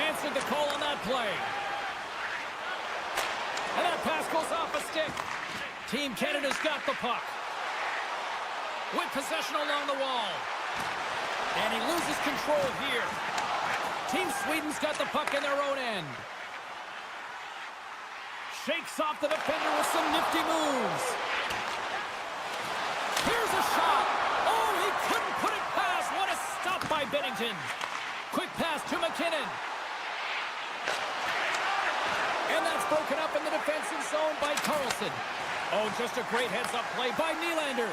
Answered the call on that play. And that pass goes off a stick. Team Canada's got the puck. With possession along the wall. And he loses control here. Team Sweden's got the puck in their own end. Shakes off the defender with some nifty moves. Here's a shot. Oh, he couldn't put it past. What a stop by Bennington. Quick pass to McKinnon. And that's broken up in the defensive zone by Carlson. Oh, just a great heads-up play by Nylander.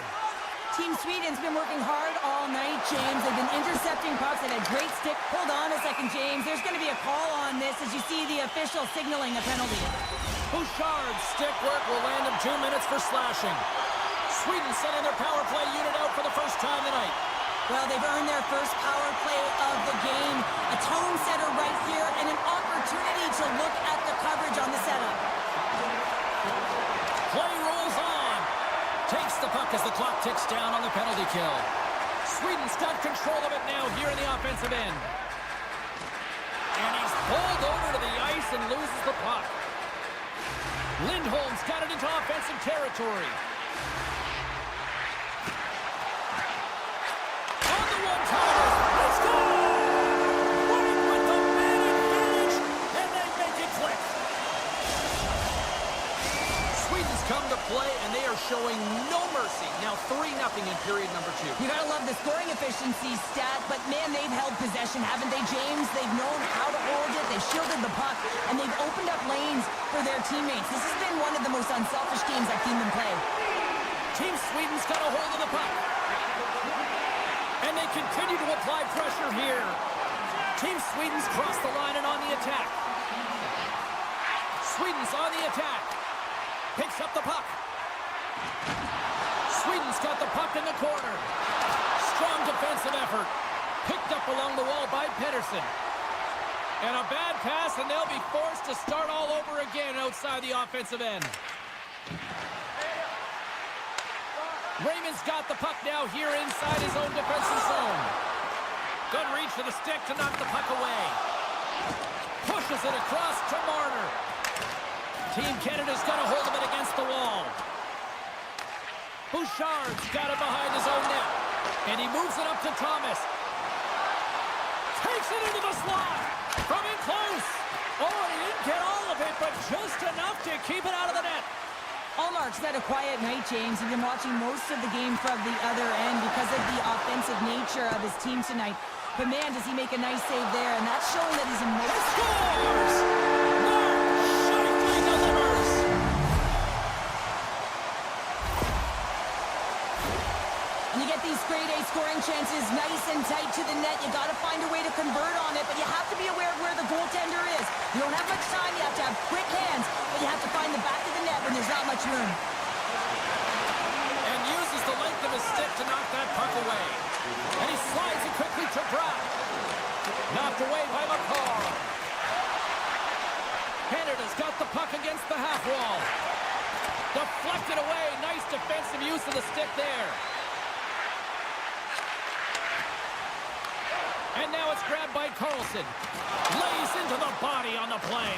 Team Sweden's been working hard all night, James. They've been intercepting pucks and a great stick. Hold on a second, James. There's going to be a call on this as you see the official signaling a penalty. Bouchard's stick work will land him 2 minutes for slashing. Sweden sending their power play unit out for the first time tonight. Well, they've earned their first power play of the game. A tone setter right here and an opportunity to look at the coverage on the setup. Play rolls on. Takes the puck as the clock ticks down on the penalty kill. Sweden's got control of it now here in the offensive end. And he's pulled over to the ice and loses the puck. Lindholm's got it into offensive territory. On the one-timer. Let's go! Running with the man advantage, and they make it click. Sweden's come to play, and they are showing no mercy. Now 3-0 in period number 2. You gotta love the scoring efficiency stat, but man, they've held possession, haven't they, James? They've known how to hold it, they've shielded the puck, and they've opened up lanes for their teammates. This has been one of the most unselfish games I've seen them play. Team Sweden's got a hold of the puck. And they continue to apply pressure here. Team Sweden's crossed the line and on the attack. Sweden's on the attack. Picks up the puck. Sweden's got the puck in the corner. Strong defensive effort. Picked up along the wall by Pettersson. And a bad pass, and they'll be forced to start all over again outside the offensive end. Raymond's got the puck now here inside his own defensive zone. Good reach to the stick to knock the puck away. Pushes it across to Marner. Team Canada's got a hold of it against the wall. Bouchard's got it behind his own net. And he moves it up to Thomas. Takes it into the slot. From in close. Oh, he didn't get all of it, but just enough to keep it out of the net. Allmark's had a quiet night, James. He's been watching most of the game from the other end because of the offensive nature of his team tonight. But man, does he make a nice save there, and that's showing that he's emotional. Scores! Shifley delivers! And you get these grade A scoring chances nice and tight to the net. You got to find a way to convert on it, but you have to be aware of where the goaltender is. You don't have much time. You have to have quick hands, but you have to find the back of the net when there's not much room. And uses the length of his stick to knock that puck away. And he slides it quickly to Brock. Knocked away by McCall. Canada's got the puck against the half wall. Deflected away. Nice defensive use of the stick there. And now it's grabbed by Carlson. Lays into the body on the play.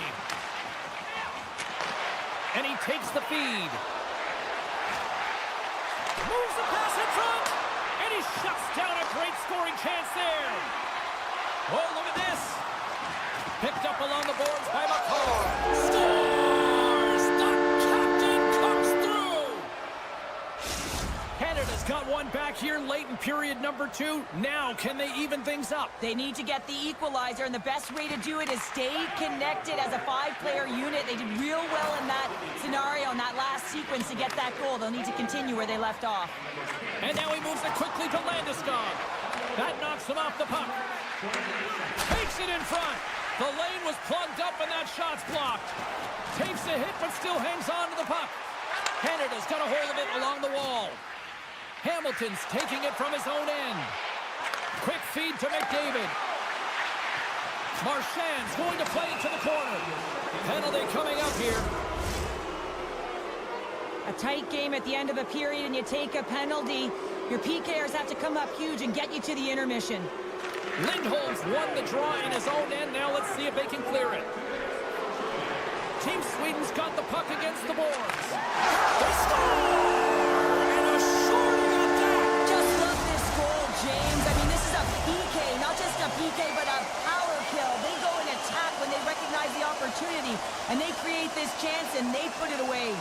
And he takes the feed. Moves the pass in front. And he shuts down a great scoring chance there. Oh, look at this. Picked up along the boards by McCall. Scores! The captain comes through. Canada's got one back here late in period number 2. Now, can they even things up? They need to get the equalizer, and the best way to do it is stay connected as a 5-player unit. They did real well in that scenario, in that last sequence to get that goal. They'll need to continue where they left off. And now he moves it quickly to Landeskog. That knocks him off the puck. Takes it in front. The lane was plugged up and that shot's blocked. Takes a hit but still hangs on to the puck. Canada's got a hold of it along the wall. Hamilton's taking it from his own end. Quick feed to McDavid. Marchand's going to play it to the corner. Penalty coming up here. A tight game at the end of a period and you take a penalty. Your PKers have to come up huge and get you to the intermission. Lindholm's won the draw in his own end. Now let's see if they can clear it. Team Sweden's got the puck against the boards. They score! And a shorting at that! Just love this goal, James. I mean, this is a PK, not just a PK, but a power kill. They go and attack when they recognize the opportunity, and they create this chance, and they put it away.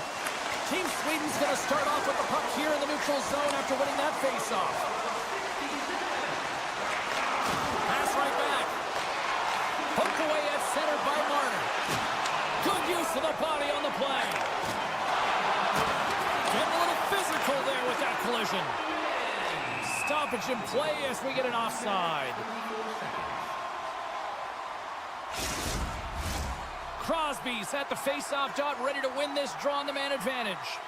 Team Sweden's going to start off with the puck here in the neutral zone after winning that faceoff. Pass right back. Poked away at center by Marner. Good use of the body on the play. Getting a little physical there with that collision. Stoppage in play as we get an offside. Crosby's at the face-off dot, ready to win this draw on the man advantage.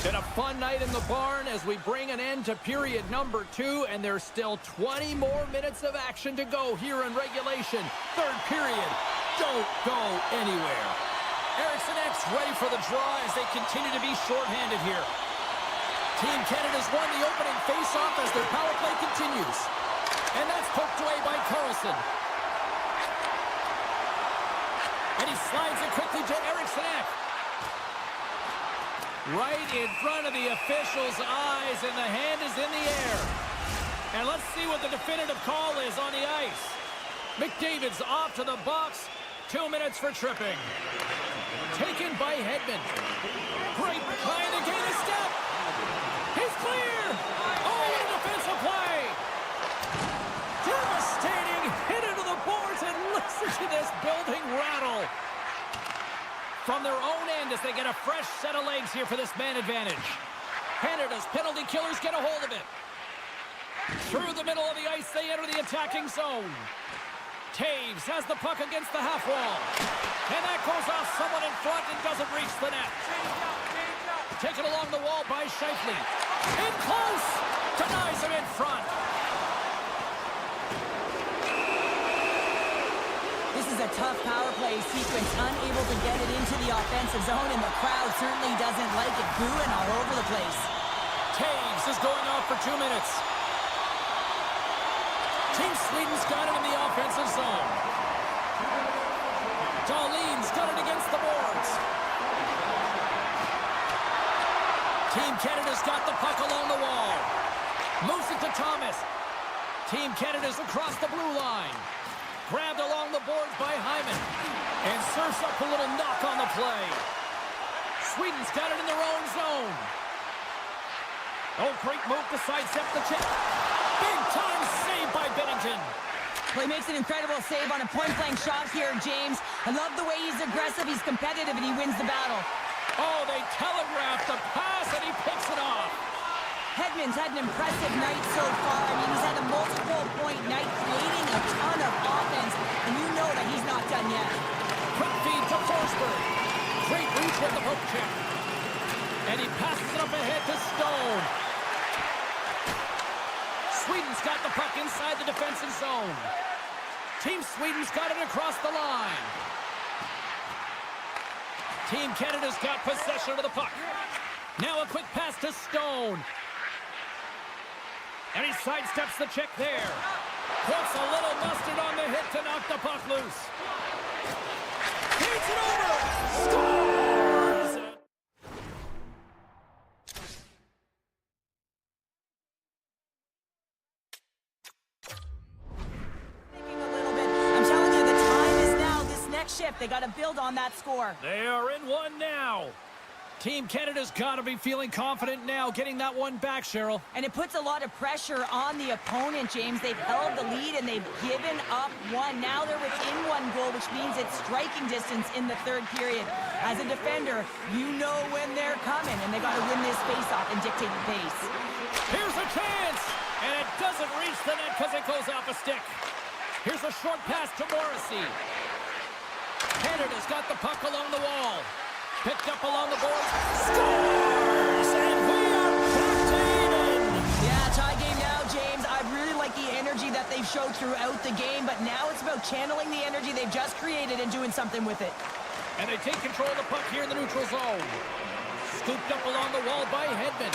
Been a fun night in the barn as we bring an end to period number 2, and there's still 20 more minutes of action to go here in regulation. Third period. Don't go anywhere. Eriksson X ready for the draw as they continue to be shorthanded here. Team Canada's won the opening face-off as their power play continues. And that's poked away by Carlson. And he slides it quickly to Eriksson Ek. Right in front of the official's eyes, and the hand is in the air. And let's see what the definitive call is on the ice. McDavid's off to the box. 2 minutes for tripping. Taken by Hedman. Great trying to gain a step. He's clear. Oh, what a defensive play. Devastating hit into the boards, and listen to this building rattle. From their own end as they get a fresh set of legs here for this man advantage. Canada's penalty killers get a hold of it. Through the middle of the ice, they enter the attacking zone. Taves has the puck against the half wall. And that goes off someone in front and doesn't reach the net. Taken along the wall by Scheifele. In close! Denies him in front. This is a tough power play sequence, unable to get it into the offensive zone, and the crowd certainly doesn't like it, booing all over the place. Taves is going off for 2 minutes. Team Sweden's got it in the offensive zone. Dahlin's got it against the boards. Team Canada's got the puck along the wall. Moves it to Thomas. Team Canada's across the blue line. Grabbed along the boards by Hyman. And serves up a little knock on the play. Sweden's got it in their own zone. Oh, great move to sidestep the check. Big time save by Bennington. Well, he makes an incredible save on a point-blank shot here, James. I love the way he's aggressive, he's competitive, and he wins the battle. Oh, they telegraphed the pass, and he picks it off. Hedman's had an impressive night so far. I mean, he's had a multiple-point night, creating a ton of offense, and you know that he's not done yet. Quick feed to Forsberg. Great reach with the poke check. And he passes it up ahead to Stone. Sweden's got the puck inside the defensive zone. Team Sweden's got it across the line. Team Canada's got possession of the puck. Now a quick pass to Stone. And he sidesteps the check there. Puts a little mustard on the hit to knock the puck loose. Feeds it over. Scores! Thinking a little bit. I'm telling you, the time is now. This next shift, they got to build on that score. They are in one now. Team Canada's got to be feeling confident now, getting that one back, Cheryl. And it puts a lot of pressure on the opponent, James. They've held the lead, and they've given up one. Now they're within one goal, which means it's striking distance in the third period. As a defender, you know when they're coming, and they got to win this face-off and dictate the pace. Here's a chance, and it doesn't reach the net because it goes off a stick. Here's a short pass to Morrissey. Canada's got the puck along the wall. Picked up along the boards. Scores! And we are back to even. Yeah, tie game now, James. I really like the energy energy that they've showed throughout the game, but now it's about channeling the energy they've just created and doing something with it. And they take control of the puck here in the neutral zone. Scooped up along the wall by Hedman.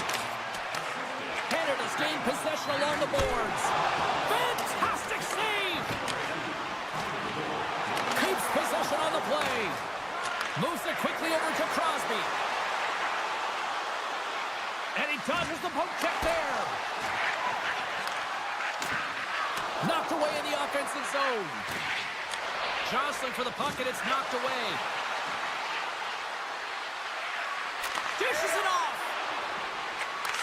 Canada's gained possession along the boards. Fantastic save! Keeps possession on the play. Moves it quickly over to Crosby. And he dodges the poke check there. Knocked away in the offensive zone. Jostling for the puck, and it's knocked away. Dishes it off.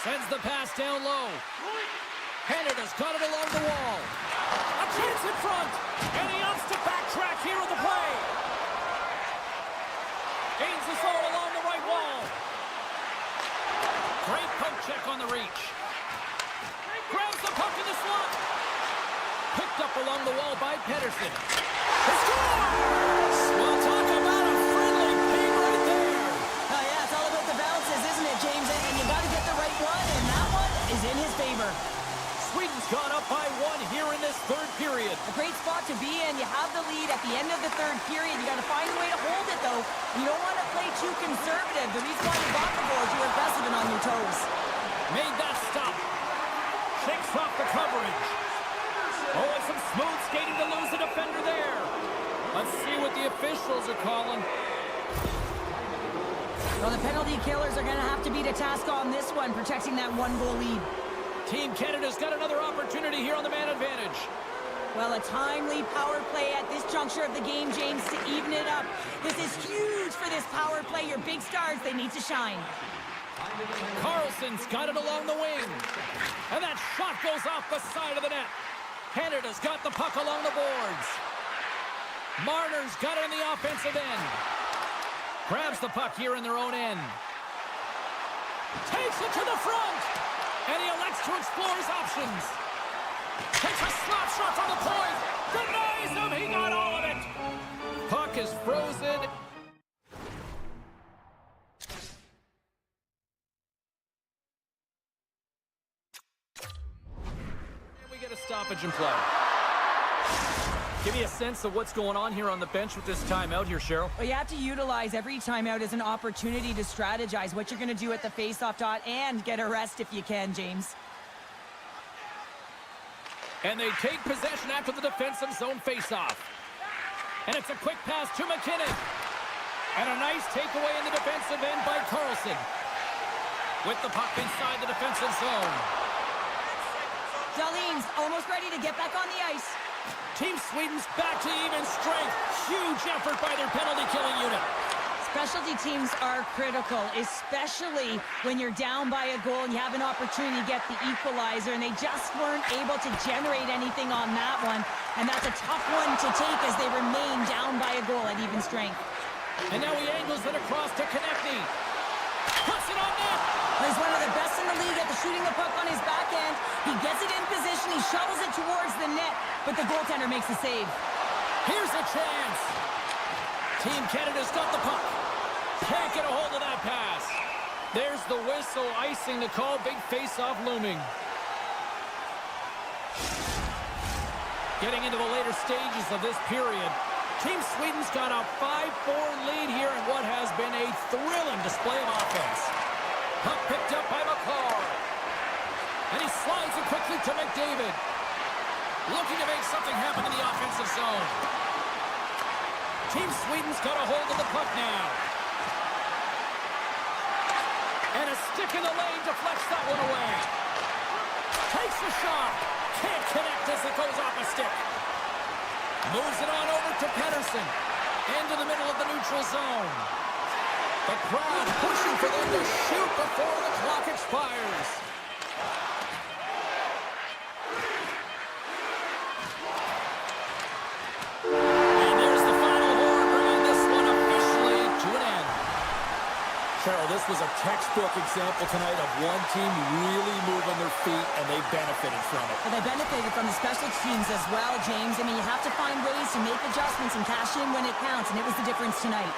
Sends the pass down low. Canada's got it along the wall. A chance in front. And he opts to backtrack here on the play. Gains the zone along the right wall. Great poke check on the reach. Grabs the puck in the slot. Picked up along the wall by Pettersson. He scores! Well, talk about a friendly ping right there. Oh, yeah, it's all about the bounces, isn't it, James? And you got to get the right one, and that one is in his favor. Sweden's gone up by 1 here in this third period. A great spot to be in. You have the lead at the end of the third period. You got to find a way to hold it, though. You don't want to play too conservative. The reason why you got the goal is you're aggressive and on your toes. Made that stop. Shakes off the coverage. Oh, and some smooth skating to lose the defender there. Let's see what the officials are calling. Well, the penalty killers are going to have to beat a task on this one, protecting that 1-goal lead. Team Canada's got another opportunity here on the man advantage. Well, a timely power play at this juncture of the game, James, to even it up. This is huge for this power play. Your big stars, they need to shine. Carlson's got it along the wing. And that shot goes off the side of the net. Canada's got the puck along the boards. Marner's got it in the offensive end. Grabs the puck here in their own end. Takes it to the front. And he elects to explore his options. Takes a slap shot from the point. Denies him. He got all of it. Puck is frozen. And we get a stoppage in play. Give me a sense of what's going on here on the bench with this timeout here, Cheryl. Well, you have to utilize every timeout as an opportunity to strategize what you're going to do at the faceoff dot and get a rest if you can, James. And they take possession after the defensive zone faceoff. And it's a quick pass to McKinnon. And a nice takeaway in the defensive end by Carlson. With the puck inside the defensive zone. Dahlin's almost ready to get back on the ice. Team Sweden's back to even strength. Huge effort by their penalty-killing unit. Specialty teams are critical, especially when you're down by a goal and you have an opportunity to get the equalizer, and they just weren't able to generate anything on that one. And that's a tough one to take as they remain down by a goal at even strength. And now he angles it across to Konechny. Puts it on net. He's one of the best in the league at shooting the puck on his backhand. He gets it in position, he shovels it towards the net, but the goaltender makes the save. Here's a chance. Team Canada's got the puck. Can't get a hold of that pass. There's the whistle, icing the call. Big face-off looming. Getting into the later stages of this period, Team Sweden's got a 5-4 lead here in what has been a thrilling display of offense. Puck picked up by McCarr. And he slides it quickly to McDavid. Looking to make something happen in the offensive zone. Team Sweden's got a hold of the puck now. And a stick in the lane deflects that one away. Takes the shot. Can't connect as it goes off a stick. Moves it on over to Pettersson. Into the middle of the neutral zone. The crowd pushing for them to shoot before the clock expires. And there's the final horn, bringing this one officially to an end. Cheryl, this was a textbook example tonight of one team really moving their feet, and they benefited from it. Well, they benefited from the special teams as well, James. I mean, you have to find ways to make adjustments and cash in when it counts, and it was the difference tonight.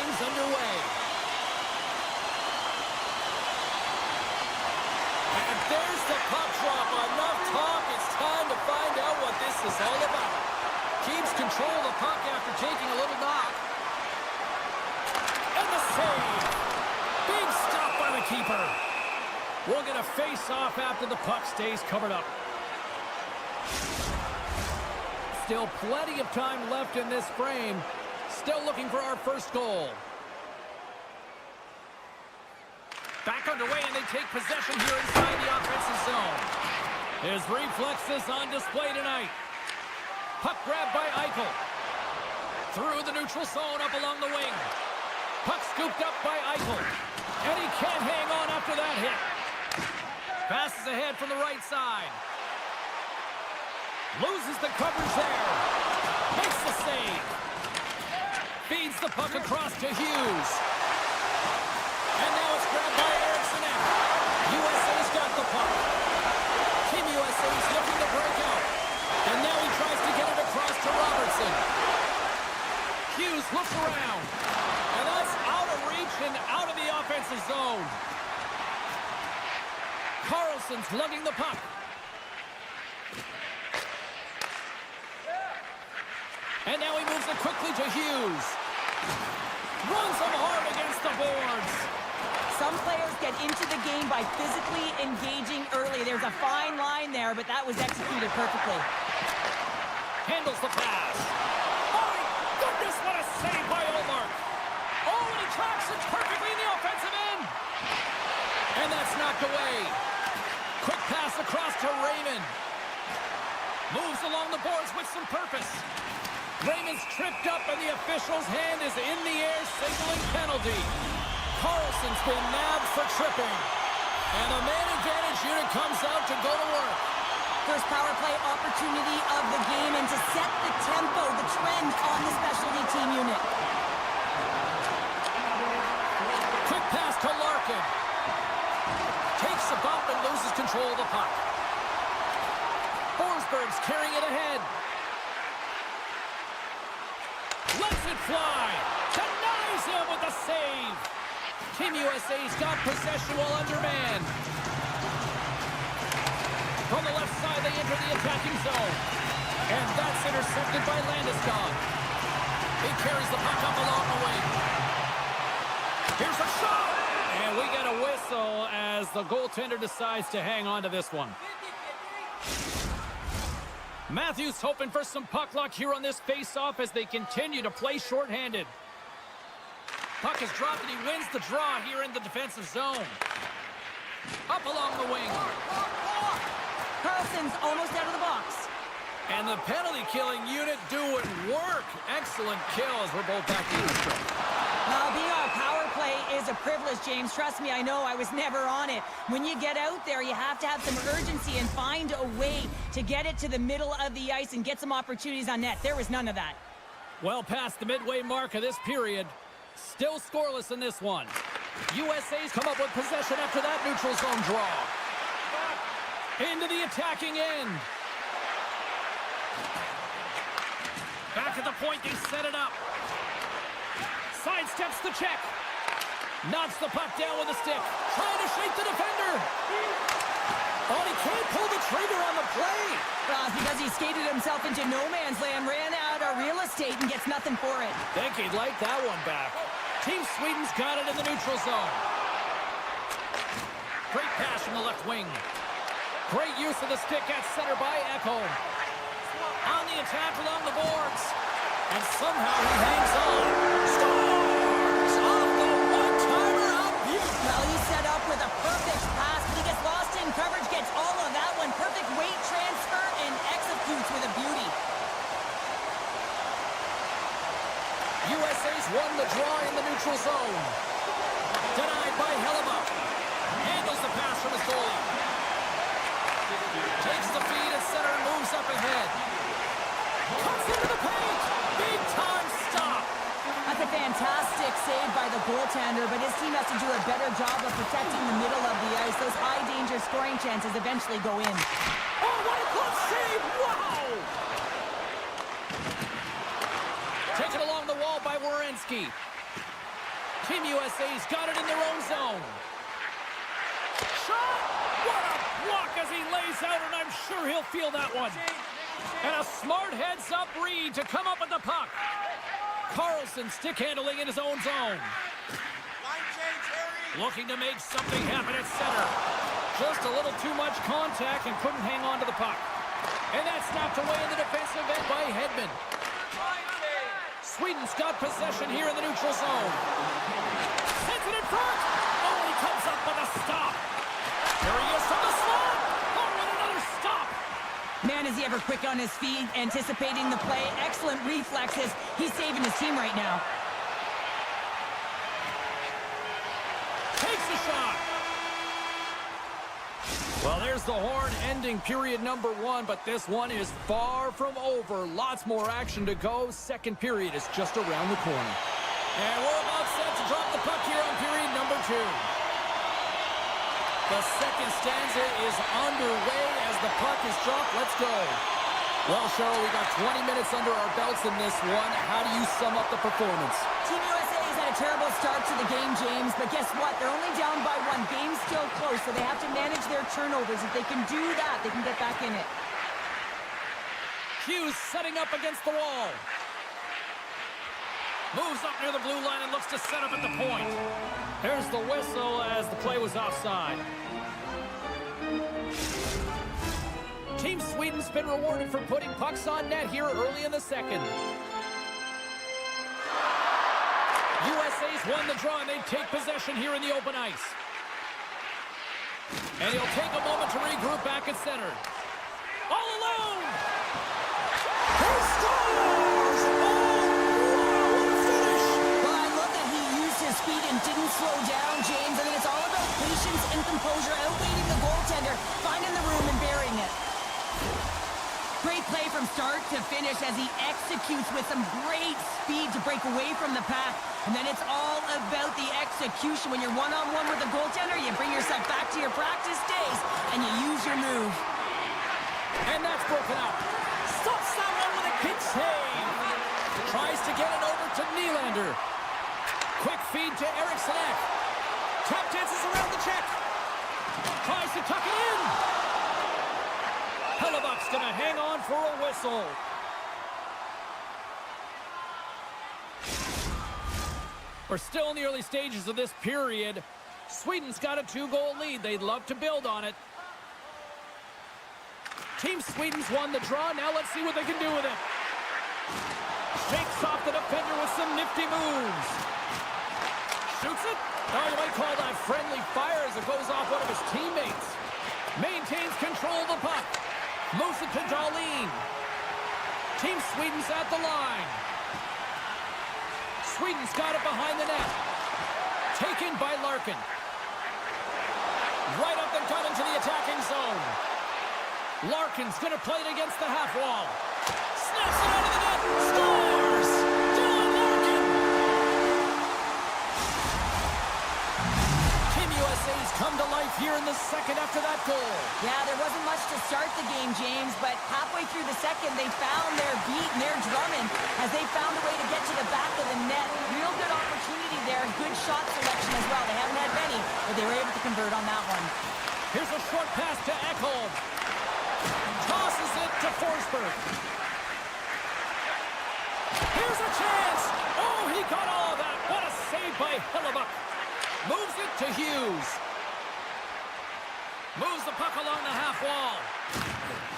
game's underway. And there's the puck drop. Enough talk. It's time to find out what this is all about. Keeps control of the puck after taking a little knock. And the save. Big stop by the keeper. We'll get a face-off after the puck stays covered up. Still plenty of time left in this frame. Still looking for our first goal. Back underway, and they take possession here inside the offensive zone. His reflexes on display tonight. Puck grab by Eichel. Through the neutral zone, up along the wing. Puck scooped up by Eichel. And he can't hang on after that hit. Passes ahead from the right side. Loses the coverage there. Makes the save. Feeds the puck across to Hughes. And now it's grabbed by Eriksson. USA's got the puck. Team USA's looking to break out. And now he tries to get it across to Robertson. Hughes looks around. And that's out of reach and out of the offensive zone. Carlson's lugging the puck. And now he moves it quickly to Hughes. Runs him hard against the boards. Some players get into the game by physically engaging early. There's a fine line there, but that was executed perfectly. Handles the pass. Oh, my goodness, what a save by Olmark. Oh, and he tracks it perfectly in the offensive end. And that's knocked away. Quick pass across to Raymond. Moves along the boards with some purpose. Raymond's tripped up, and the official's hand is in the air, signaling penalty. Carlson's been nabbed for tripping. And the man advantage unit comes out to go to work. First power play opportunity of the game, and to set the tempo, the trend on the specialty team unit. Quick pass to Larkin. Takes a bump and loses control of the puck. Forsberg's carrying it ahead. Lets it fly. Denies him with the save. Team USA's got possession while undermanned. From the left side, they enter the attacking zone. And that's intercepted by Landeskog. He carries the puck up along the wing. Here's a shot! And we get a whistle as the goaltender decides to hang on to this one. Matthews hoping for some puck luck here on this face-off as they continue to play shorthanded. Puck is dropped and he wins the draw here in the defensive zone. Up along the wing. Carlson's almost out of the box. And the penalty-killing unit doing work. Excellent kill as we're both back in the stretch. Well, being on power play is a privilege, James. Trust me, I know. I was never on it. When you get out there, you have to have some urgency and find a way to get it to the middle of the ice and get some opportunities on net. There was none of that. Well past the midway mark of this period. Still scoreless in this one. USA's come up with possession after that neutral zone draw. Into the attacking end. Back at the point, they set it up. Sidesteps the check. Knocks the puck down with a stick. Trying to shake the defender. Oh, he can't pull the trigger on the play. Well, it's because he skated himself into no man's land, ran out of real estate, and gets nothing for it. Think he'd like that one back. Team Sweden's got it in the neutral zone. Great pass from the left wing. Great use of the stick at center by Ekholm. On the attack along the boards. And somehow he hangs on. Scores! Off the one-timer out here. Well, he's set up with a perfect pass, but he gets lost in coverage, gets all of that one. Perfect weight transfer and executes with a beauty. USA's won the draw in the neutral zone. Denied by Hellebuck. Handles the pass from his goalie. Takes the feed at center and moves up ahead. Cuts into the paint. Big time stop. That's a fantastic save by the goaltender, but his team has to do a better job of protecting the middle of the ice. Those high-danger scoring chances eventually go in. Oh, what a glove save! Wow! Taken along the wall by Werenski. Team USA's got it in their own zone. Shot! What a block as he lays out, and I'm sure he'll feel that one. And a smart heads-up read to come up with the puck. Carlson stick handling in his own zone. Looking to make something happen at center. Just a little too much contact and couldn't hang on to the puck. And that's snapped away in the defensive end by Hedman. Sweden's got possession here in the neutral zone. Sends it in front. Oh, he comes up with a stop. Here he is from the slot. Oh, and another stop. Man, is he ever quick on his feet, anticipating the play. Excellent reflexes. He's saving his team right now. Takes a shot. Well, there's the horn ending period number 1, but this one is far from over. Lots more action to go. Second period is just around the corner. And we're about set to drop the puck here on period number 2. The second stanza is underway as the puck is dropped. Let's go. Well, Cheryl, we got 20 minutes under our belts in this one. How do you sum up the performance? Team USA has had a terrible start to the game, James, but guess what? They're only down by 1. Game's still close, so they have to manage their turnovers. If they can do that, they can get back in it. Hughes setting up against the wall. Moves up near the blue line and looks to set up at the point. There's the whistle as the play was offside. Team Sweden's been rewarded for putting pucks on net here early in the second. USA's won the draw and they take possession here in the open ice. And he'll take a moment to regroup back at center. All alone! He scores! Speed and didn't slow down, James. I mean, it's all about patience and composure, outweighing the goaltender, finding the room and burying it. Great play from start to finish as he executes with some great speed to break away from the pack. And then it's all about the execution. When you're one-on-one with a goaltender, you bring yourself back to your practice days and you use your move. And that's broken up. Stops someone with a kick save. Tries to get it over to Nylander. Quick feed to Eriksson. Tap dances around the check. Tries to tuck it in. Hellebuck's going to hang on for a whistle. We're still in the early stages of this period. Sweden's got a 2-goal lead. They'd love to build on it. Team Sweden's won the draw. Now let's see what they can do with it. Shakes off the defender with some nifty moves. Shoots it. Oh, you might call that friendly fire as it goes off one of his teammates. Maintains control of the puck. Moves it to Dahlin. Team Sweden's at the line. Sweden's got it behind the net. Taken by Larkin. Right up the gut into the attacking zone. Larkin's going to play it against the half wall. Snaps it out of the net. Scores! Dylan Larkin! Team USA's come to life here in the second after that goal. Yeah, there wasn't much to start the game, James, but halfway through the second, they found their beat and their drumming as they found a way to get to the back of the net. Real good opportunity there. Good shot selection as well. They haven't had many, but they were able to convert on that one. Here's a short pass to Ekholm. Tosses it to Forsberg. Here's a chance. Oh, he got all of that. What a save by Hellebuck. Moves it to Hughes. Moves the puck along the half wall.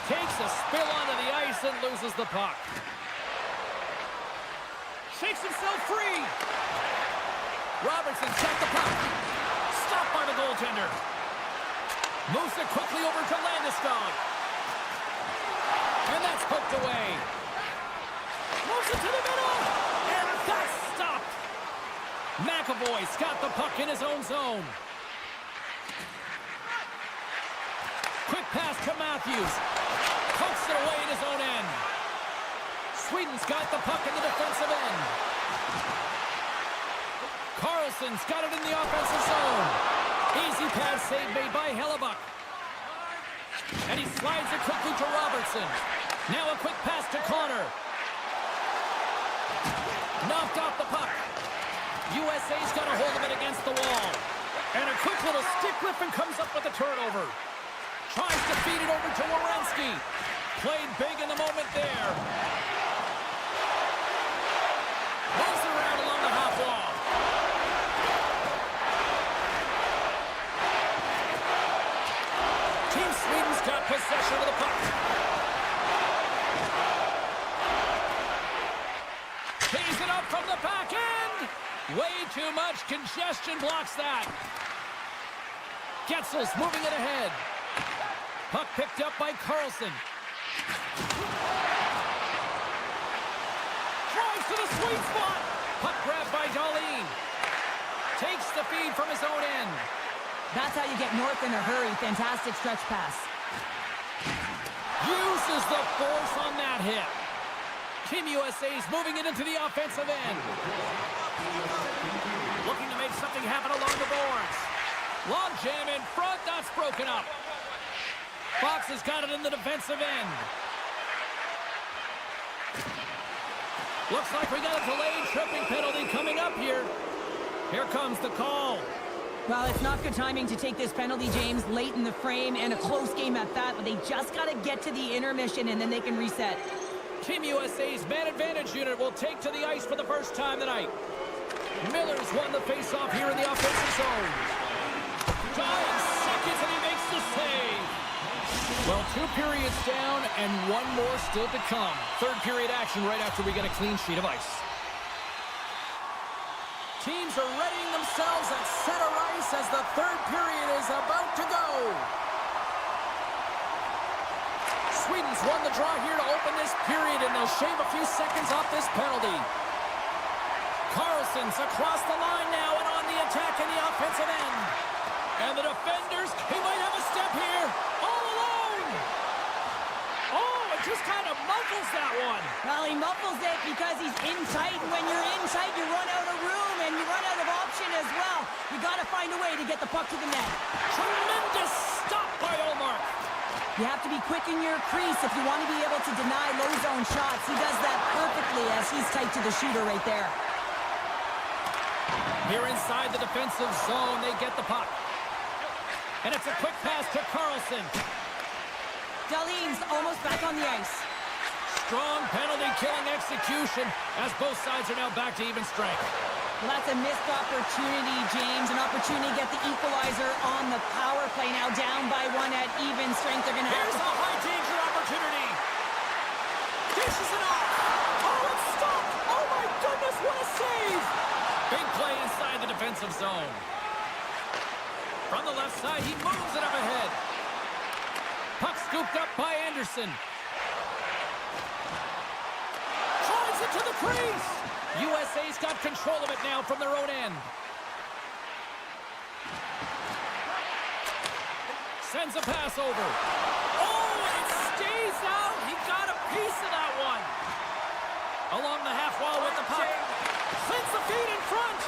Takes a spill onto the ice and loses the puck. Shakes himself free. Robertson's got the puck. Stopped by the goaltender. Moves it quickly over to Landeskog. And that's hooked away. Moves it to the middle. And that's stopped. McAvoy's got the puck in his own zone. Quick pass to Matthews. Pokes it away in his own end. Sweden's got the puck in the defensive end. Carlson's got it in the offensive zone. Easy pass save made by Hellebuck. And he slides it quickly to Robertson. Now a quick pass to Connor. Knocked off the puck. USA's got a hold of it against the wall. And a quick little stick lift and comes up with a turnover. Tries to feed it over to Werenski. Played big in the moment there. Moves it around along the half wall. Team Sweden's got possession of the puck. Tees it up from the back end. Way too much congestion blocks that. Getzel's moving it ahead. Puck picked up by Carlson. Drives to the sweet spot. Puck grabbed by Darlene. Takes the feed from his own end. That's how you get north in a hurry. Fantastic stretch pass. Uses the force on that hit. Team USA's moving it into the offensive end. Looking to make something happen along the boards. Long jam in front. That's broken up. Fox has got it in the defensive end. Looks like we got a delayed tripping penalty coming up here. Here comes the call. Well, it's not good timing to take this penalty, James, late in the frame, and a close game at that, but they just got to get to the intermission, and then they can reset. Team USA's man advantage unit will take to the ice for the first time tonight. Miller's won the faceoff here in the offensive zone. 5 seconds, and he makes the save. Well, 2 periods down and 1 more still to come. Third period action right after we get a clean sheet of ice. Teams are readying themselves at center ice as the third period is about to go. Sweden's won the draw here to open this period, and they'll shave a few seconds off this penalty. Carlson's across the line now and on the attack in the offensive end. And the defenders, he might have a step here. All alone. Oh, it just kind of muffles that one. Well, he muffles it because he's in tight, and when you're in tight, you run out of room, and you run out of option as well. You got to find a way to get the puck to the net. Tremendous stop by Olmark. You have to be quick in your crease if you want to be able to deny low zone shots. He does that perfectly as he's tight to the shooter right there. Here inside the defensive zone, they get the puck. And it's a quick pass to Carlson. Darlene's almost back on the ice. Strong penalty-killing execution as both sides are now back to even strength. Well, that's a missed opportunity, James. An opportunity to get the equalizer on the power play. Now down by 1 at even strength. They're going to have Here's a high-danger opportunity. Dishes it off. Oh, it's stopped. Oh, my goodness, what a save. Big play inside the defensive zone. From the left side, he moves it up ahead. Puck scooped up by Anderson. Drives it to the crease. USA's got control of it now from their own end. Sends a pass over. Oh, and it stays out. He got a piece of that one. Along the half wall with the puck. Sends the feed in front.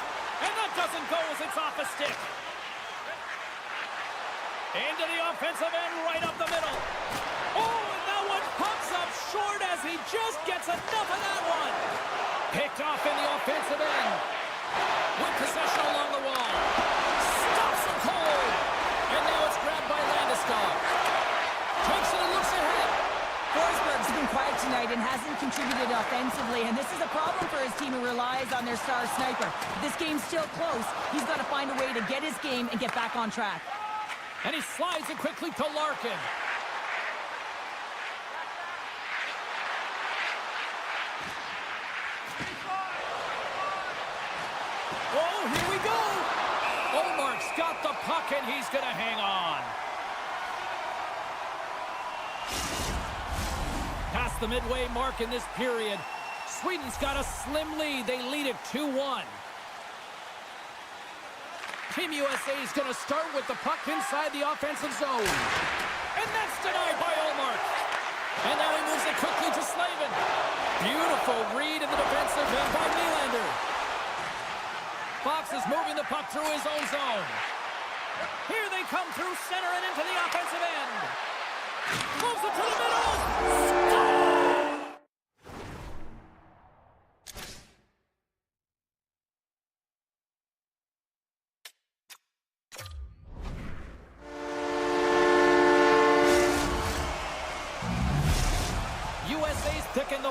And that doesn't go as it's off a stick. Into the offensive end, right up the middle. Oh, and that one pops up short as he just gets enough of that one. Picked off in the offensive end. With possession along the wall. Stops him cold. And now it's grabbed by Landeskog. Takes it and looks ahead. Forsberg's been quiet tonight and hasn't contributed offensively, and this is a problem for his team who relies on their star sniper. If this game's still close, he's got to find a way to get his game and get back on track. And he slides it quickly to Larkin. Oh, here we go. Olmark's got the puck, and he's going to hang on. Past the midway mark in this period. Sweden's got a slim lead. They lead it 2-1. Team USA is going to start with the puck inside the offensive zone. And that's denied by Olmark. And now he moves it quickly to Slavin. Beautiful read in the defensive end by Nylander. Fox is moving the puck through his own zone. Here they come through center and into the offensive end. Moves it to the middle.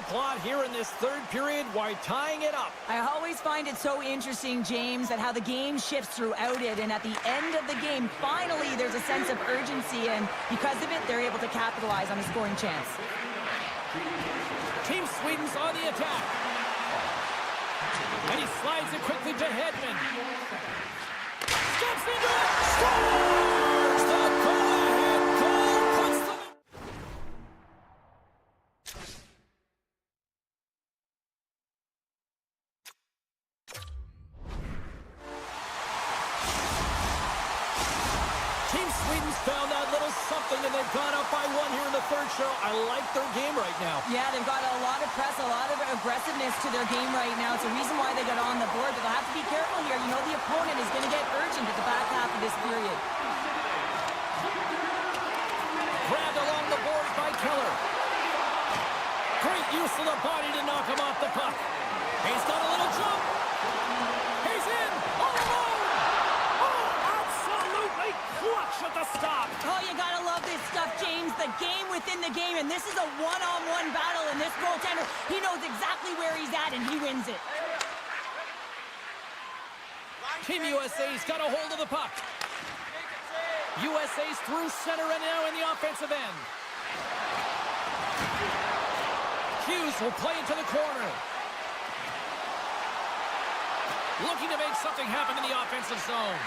plot here in this third period while tying it up. I always find it so interesting, James, that how the game shifts throughout it, and at the end of the game, finally, there's a sense of urgency, and because of it, they're able to capitalize on a scoring chance. Team Sweden's on the attack. And he slides it quickly to Hedman. Steps into it! Scores! The go-ahead goal puts them... Team Sweden's found that little something, and they've gone up by one here in the third show. I like their game right now. Yeah, they've got a lot of press, a lot of aggressiveness to their game right now. It's a reason why they got on the board, but they'll have to be careful here. You know the opponent is going to get urgent at the back half of this period. Grabbed along the boards by Keller. Great use of the body to knock him off the puck. He's got a little jump. He's in. All alone. Oh, absolutely clutch at the stop. Oh, you gotta love this stuff, James. The game within the game, and this is a one-on-one battle, and this goaltender, he knows exactly where he's at, and he wins it. Team USA's got a hold of the puck. USA's through center and now in the offensive end. Hughes will play into the corner. Looking to make something happen in the offensive zone.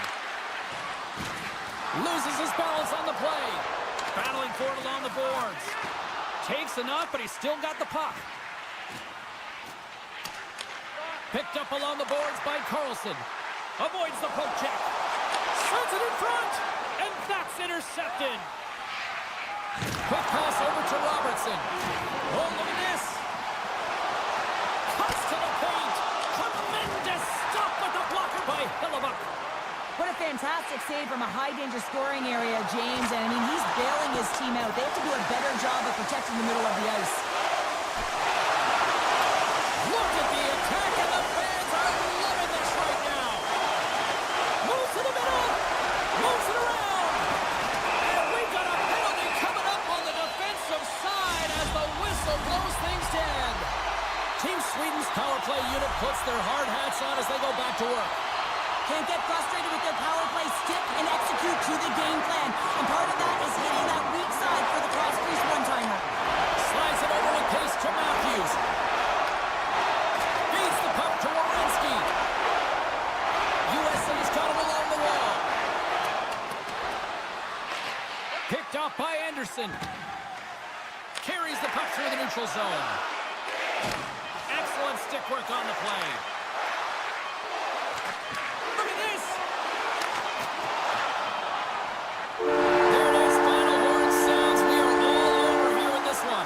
Loses his balance on the play. Battling for it along the boards. Takes enough, but he's still got the puck. Picked up along the boards by Carlson. Avoids the poke check. Sends it in front. And that's intercepted. Quick pass over to Robertson. Oh, look at this. Cuts to the paint. Tremendous stop with the blocker by Hellebuck. What a fantastic save from a high-danger scoring area, James. And, I mean, he's bailing his team out. They have to do a better job of protecting the middle of the ice. Look at the attack, and the fans are loving this right now. Moves to the middle. Moves it around. And we've got a penalty coming up on the defensive side as the whistle blows things to end. Team Sweden's power play unit puts their hard hats on as they go back to work. Can't get frustrated with their power play. Stick and execute to the game plan. And part of that is hitting that weak side for the cross-crease one-timer. Slides it over with pace to Matthews. Feeds the puck to Werenski. USA's got it along the wall. Picked up by Anderson. Carries the puck through the neutral zone. Excellent stick work on the play. Look at this. There it is. Final horn sounds. We are all over here in this one.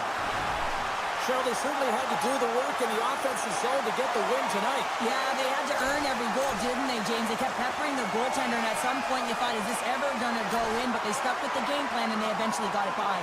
Cheryl, they certainly had to do the work in the offensive zone to get the win tonight. Yeah, they had to earn every goal, didn't they, James? They kept peppering the goaltender, and at some point you thought, is this ever going to go in? But they stuck with the game plan, and they eventually got it by.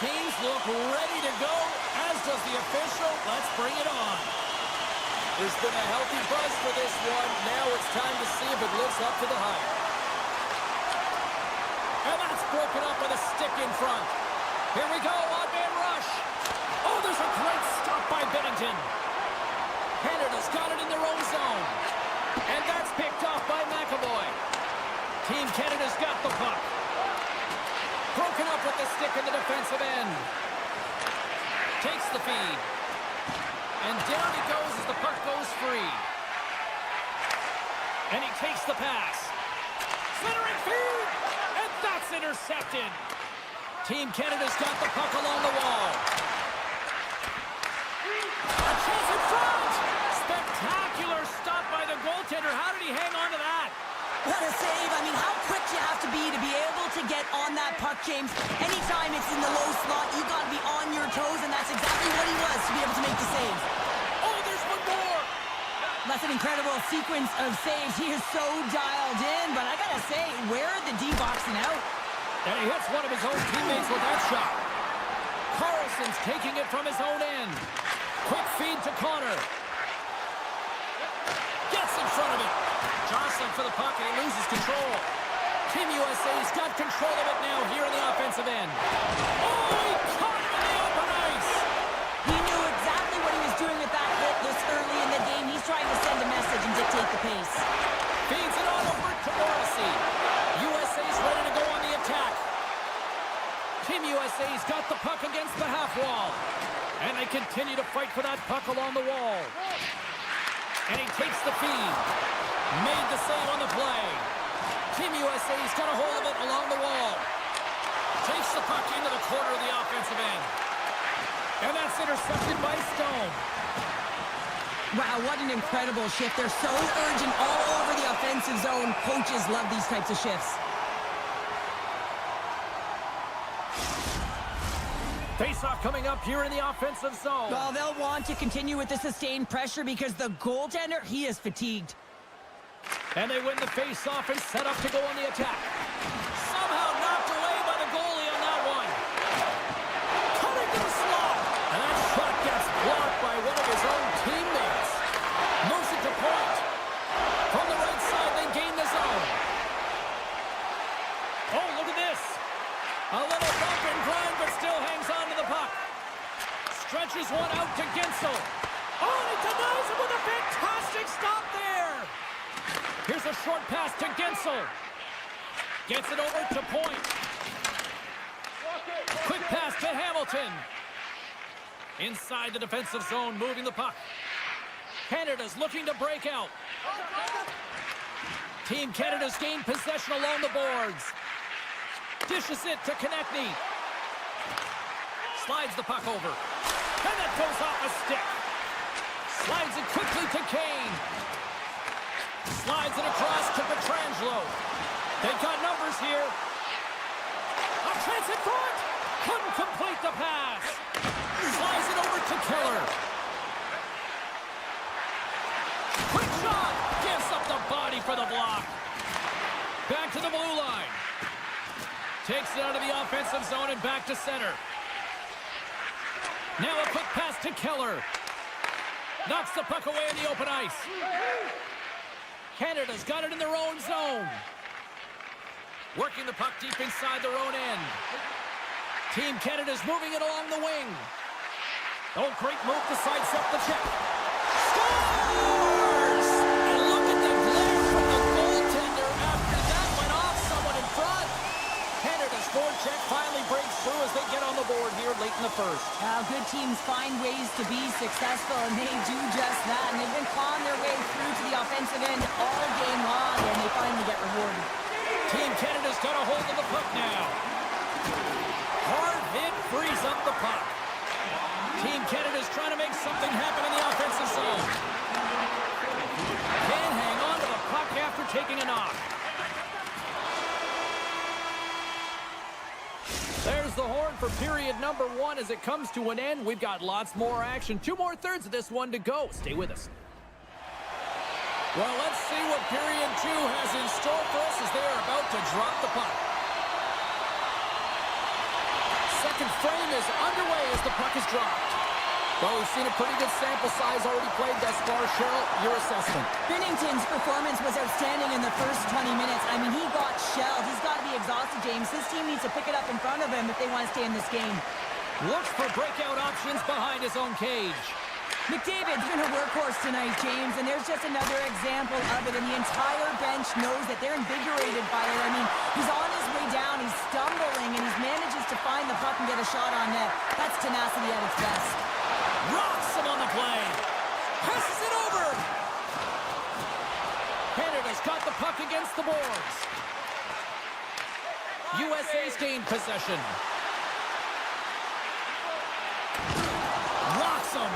teams look ready to go, as does the official. Let's bring it on. There's been a healthy buzz for this one. Now it's time to see if it lives up to the hype. And that's broken up with a stick in front. Here we go, on-man rush. Oh, there's a great stop by Bennington. Canada's got it in their own zone. And that's picked off by McAvoy. Team Canada's got the puck. Broken up with the stick in the defensive end. Takes the feed. And down he goes as the puck goes free. And he takes the pass. Centering feed. And that's intercepted. Team Canada's got the puck along the wall. A chance in front. Spectacular stop by the goaltender. How did he hang on to that? What a save. I mean, how quick you have to be able to get on that puck, James. Anytime it's in the low slot, you got to be on your toes, and that's exactly what he was to be able to make the save. Oh, there's one more. That's an incredible sequence of saves. He is so dialed in, but I got to say, where are the D-boxing out? And he hits one of his own teammates with that shot. Carlson's taking it from his own end. Quick feed to Connor. Gets in front of it. Jostling for the puck, and he loses control. Team USA's got control of it now here in the offensive end. Oh, he caught him in the open ice. He knew exactly what he was doing with that hit this early in the game. He's trying to send a message and dictate the pace. Feeds it on over to Morrissey. USA's ready to go on the attack. Team USA's got the puck against the half wall. And they continue to fight for that puck along the wall. And he takes the feed. Made the save on the play. Team USA's got a hold of it along the wall. Takes the puck into the corner of the offensive end. And that's intercepted by Stone. Wow, what an incredible shift. They're so urgent all over the offensive zone. Coaches love these types of shifts. Face-off coming up here in the offensive zone. Well, they'll want to continue with the sustained pressure because the goaltender, he is fatigued. And they win the face-off and set up to go on the attack. Somehow knocked away by the goalie on that one. Cutting to the slot. And that shot gets blocked by one of his own teammates. Moves it to point. From the right side, they gain the zone. Oh, look at this. A little bump and grind, but still hangs on to the puck. Stretches one out to Gensel. Oh, and he denies it with a fantastic stop there. Here's a short pass to Gensel. Gets it over to point. Quick pass to Hamilton. Inside the defensive zone, moving the puck. Canada's looking to break out. Team Canada's gained possession along the boards. Dishes it to Konechny. Slides the puck over. And that goes off a stick. Slides it quickly to Kane. Slides it across to Pietrangelo. They've got numbers here. A chance in front. Couldn't complete the pass. Slides it over to Keller. Quick shot. Gives up the body for the block. Back to the blue line. Takes it out of the offensive zone and back to center. Now a quick pass to Keller. Knocks the puck away in the open ice. Canada's got it in their own zone. Working the puck deep inside their own end. Team Canada's moving it along the wing. Oh, great move to sidestep the check. Scores! And look at the glare from the goaltender after that went off someone in front. Canada's forecheck finally breaks through as they get on the board here late in the first. Good teams find ways to be successful, and they do just that. And they've been clawing their way through to the offensive end all game long, and they finally get rewarded. Team Canada's got a hold of the puck now. Hard hit frees up the puck. Team Canada's trying to make something happen in the offensive zone. Can't hang on to the puck after taking a knock. There's the horn for period number 1 as it comes to an end. We've got lots more action. 2 more thirds of this one to go. Stay with us. Well, let's see what period 2 has in store for us as they are about to drop the puck. second frame is underway as the puck is dropped. Well, we've seen a pretty good sample size already played thus far. Cheryl, your assessment. Binnington's performance was outstanding in the first 20 minutes. I mean, he got shelled. He's got to be exhausted, James. His team needs to pick it up in front of him if they want to stay in this game. Looks for breakout options behind his own cage. McDavid's been a workhorse tonight, James, and there's just another example of it, and the entire bench knows that they're invigorated by it. I mean, he's on his way down, he's stumbling, and he manages to find the puck and get a shot on net. That's tenacity at its best. Rocks him on the play. Passes it over. Canada's got the puck against the boards. USA's gained possession. Rocks him.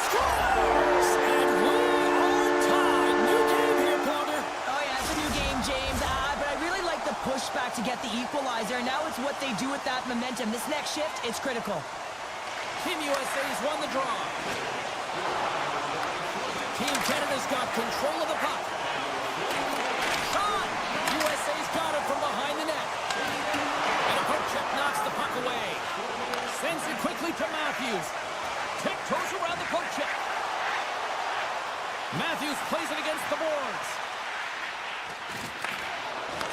Scores! And we are tied. New game here, Pounder. Oh, yeah, it's a new game, James. But I really like the pushback to get the equalizer. Now it's what they do with that momentum. This next shift, it's critical. Team USA's won the draw. Team Canada's got control of the puck. Shot! USA's got it from behind the net. And a poke check knocks the puck away. Sends it quickly to Matthews. Tiptoes around the poke check. Matthews plays it against the boards.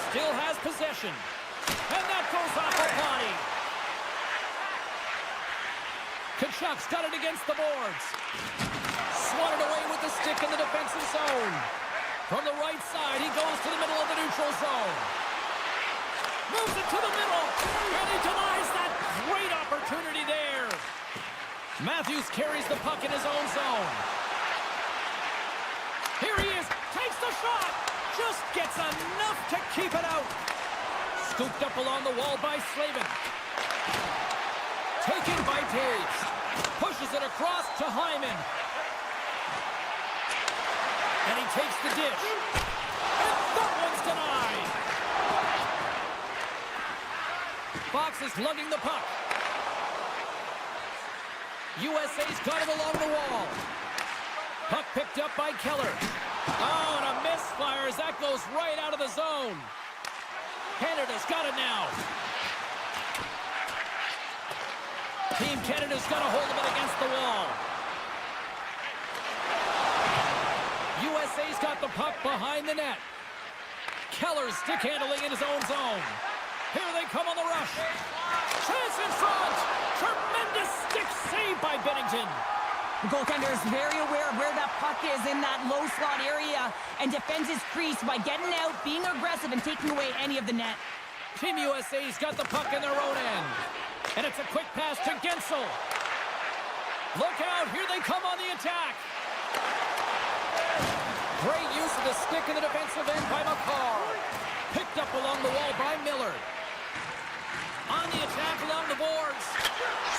Still has possession. And that goes off the body. Kachuk's got it against the boards. Swatted away with the stick in the defensive zone. From the right side, he goes to the middle of the neutral zone. Moves it to the middle, and he denies that great opportunity there. Matthews carries the puck in his own zone. Here he is, takes the shot, just gets enough to keep it out. Scooped up along the wall by Slavin. Taken by Taves. Pushes it across to Hyman. And he takes the dish. And that one's denied. Fox is lugging the puck. USA's got it along the wall. Puck picked up by Keller. Oh, and a misfire as that goes right out of the zone. Canada's got it now. Team Canada's got a hold of it against the wall. USA's got the puck behind the net. Keller's stick handling in his own zone. Here they come on the rush. Chance in front. Tremendous stick save by Binnington. The goaltender is very aware of where that puck is in that low slot area and defends his crease by getting out, being aggressive, and taking away any of the net. Team USA's got the puck in their own end. And it's a quick pass to Gensel. Look out, here they come on the attack. Great use of the stick in the defensive end by McCarr. Picked up along the wall by Miller. On the attack along the boards.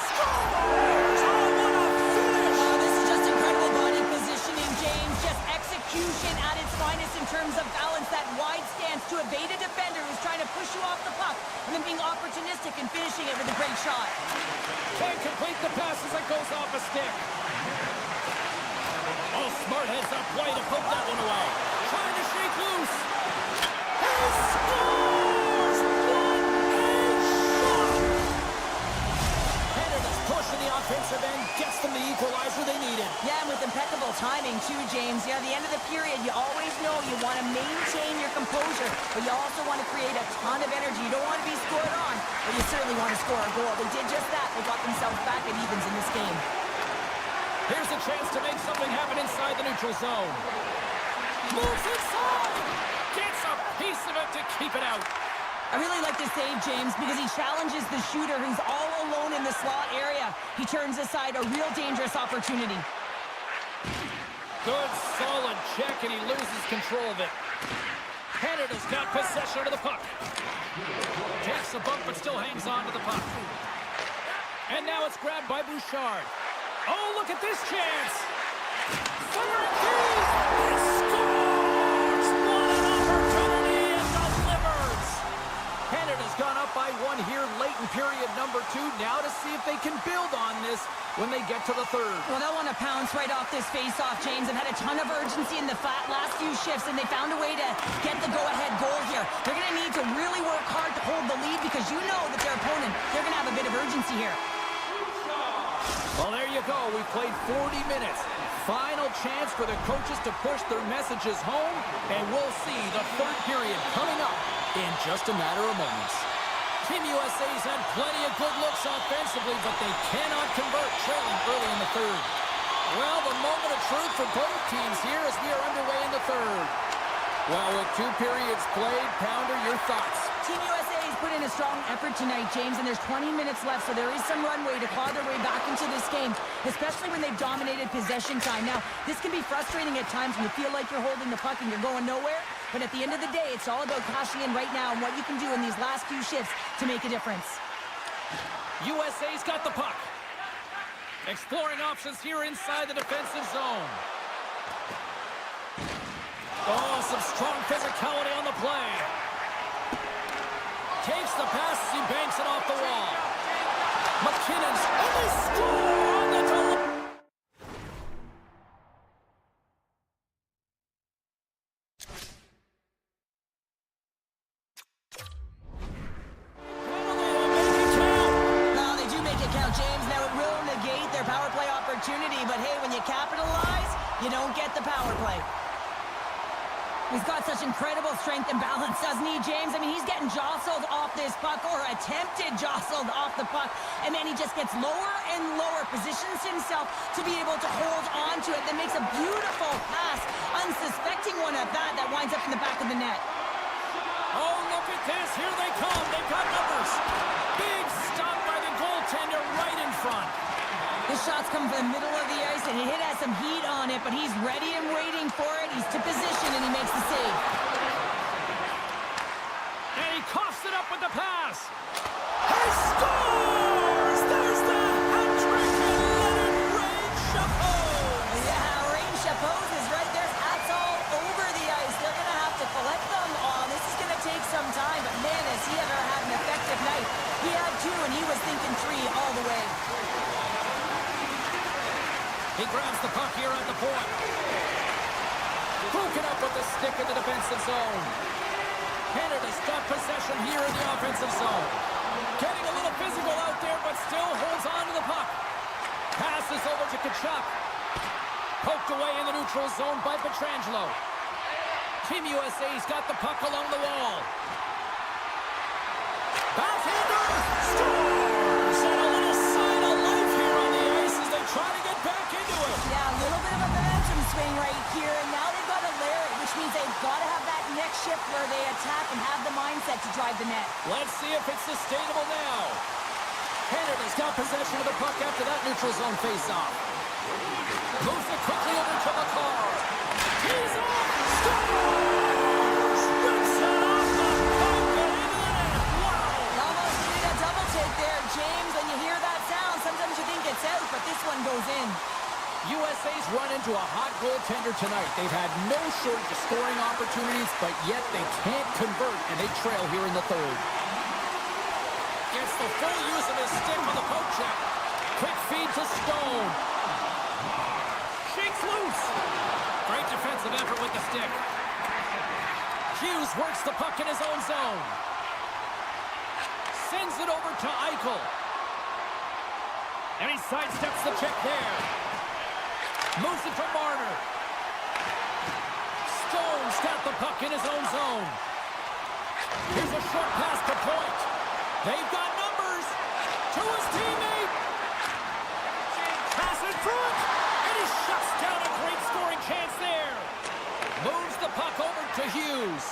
Scores! Oh, what a finish! Oh, this is just incredible body positioning, James. Just execution at its finest in terms of balance. That wide stance to evade a defender who's trying to push you off the puck, and then being opportunistic and finishing it with a great shot. Can't complete the pass as it goes off a stick. Oh, smart heads up play to poke that one away. Trying to shake loose. He scores! What a shot! Canada's pushing the offensive end, gets them the equalizer they needed. Yeah, and with impeccable timing, too, James. Yeah, at the end of the period, you always know you want to maintain your composure, but you also want to create a ton of energy. You don't want to be scored on, but you certainly want to score a goal. They did just that. They got themselves back at evens in this game. Here's a chance to make something happen inside the neutral zone. Moves inside! Gets a piece of it to keep it out. I really like this save, James, because he challenges the shooter who's all alone in the slot area. He turns aside a real dangerous opportunity. Good, solid check, and he loses control of it. Canada's got possession of the puck. Takes a bump, but still hangs on to the puck. And now it's grabbed by Bouchard. Oh, look at this chance! Center key! He scores! What an opportunity, and delivers! Canada's gone up by one here late in starting period number 2 now to see if they can build on this when they get to the third. Well, they'll want to pounce right off this face-off, James. They've had a ton of urgency in the last few shifts, and they found a way to get the go-ahead goal here. They're going to need to really work hard to hold the lead because you know that their opponent, they're going to have a bit of urgency here. Well, there you go. We've played 40 minutes. Final chance for the coaches to push their messages home, and we'll see the third period coming up in just a matter of moments. Team USA's had plenty of good looks offensively, but they cannot convert, trailing early in the third. Well, the moment of truth for both teams here as we are underway in the third. Well, with 2 periods played, Pounder, your thoughts? Team USA has put in a strong effort tonight, James, and there's 20 minutes left, so there is some runway to claw their way back into this game, especially when they've dominated possession time. Now, this can be frustrating at times when you feel like you're holding the puck and you're going nowhere, but at the end of the day, it's all about cashing in right now and what you can do in these last few shifts to make a difference. USA's got the puck. Exploring options here inside the defensive zone. Oh, some strong physicality on the play. Takes the pass as he banks it off the wall. McKinnon's in the score on the goal. Well, they do make it count, James. Now, it will negate their power play opportunity, but hey, when you capitalize, you don't get the power play. He's got such incredible strength and balance, doesn't he, James? I mean, he's getting jostled off this puck, or attempted jostled off the puck, and then he just gets lower and lower, positions himself to be able to hold on to it, then makes a beautiful pass, unsuspecting one at that, that winds up in the back of the net. Oh, look at this. Here they come. They've got numbers. Big stop by the goaltender right in front. This shot's coming from the middle of the ice, and it has some heat on it, but he's ready and waiting for it. He's to position, and he makes the save. And he coughs it up with the pass. He scores! There's the hat trick, and let it rain Chapeau! Yeah, Rain Chapeau's is right there. Hats all over the ice. They're going to have to collect them all. This is going to take some time, but man, has he ever had an effective night. He had 2, and he was thinking 3 all the way. He grabs the puck here at the point. Broken up with the stick in the defensive zone. Canada's got possession here in the offensive zone. Getting a little physical out there, but still holds on to the puck. Passes over to Tkachuk. Poked away in the neutral zone by Pietrangelo. Team USA's got the puck along the wall. Backhander! Scores! And a little sign of life here on the ice as they try to get back into it. Yeah, a little bit of a momentum swing right here, and now they've got to layer it, which means they've got to have that next shift where they attack and have the mindset to drive the net. Let's see if it's sustainable now. Canada's got possession of the puck after that neutral zone face-off. Moves it quickly over to McCarr. He's off! Scores! Rips it off the puck and into the net. Wow! Almost did a double take there, James. When you hear that sound, sometimes you think it's out, but this one goes in. USA's run into a hot goaltender tonight. They've had no shortage of scoring opportunities, but yet they can't convert, and they trail here in the third. Gets the full use of his stick on the poke check. Quick feed to Stone. Shakes loose. Great defensive effort with the stick. Hughes works the puck in his own zone. Sends it over to Eichel. And he sidesteps the check there. Moves it to Marner. Stone's got the puck in his own zone. Here's a short pass to Point. They've got numbers to his teammate. Pass in front. And he shuts down a great scoring chance there. Moves the puck over to Hughes.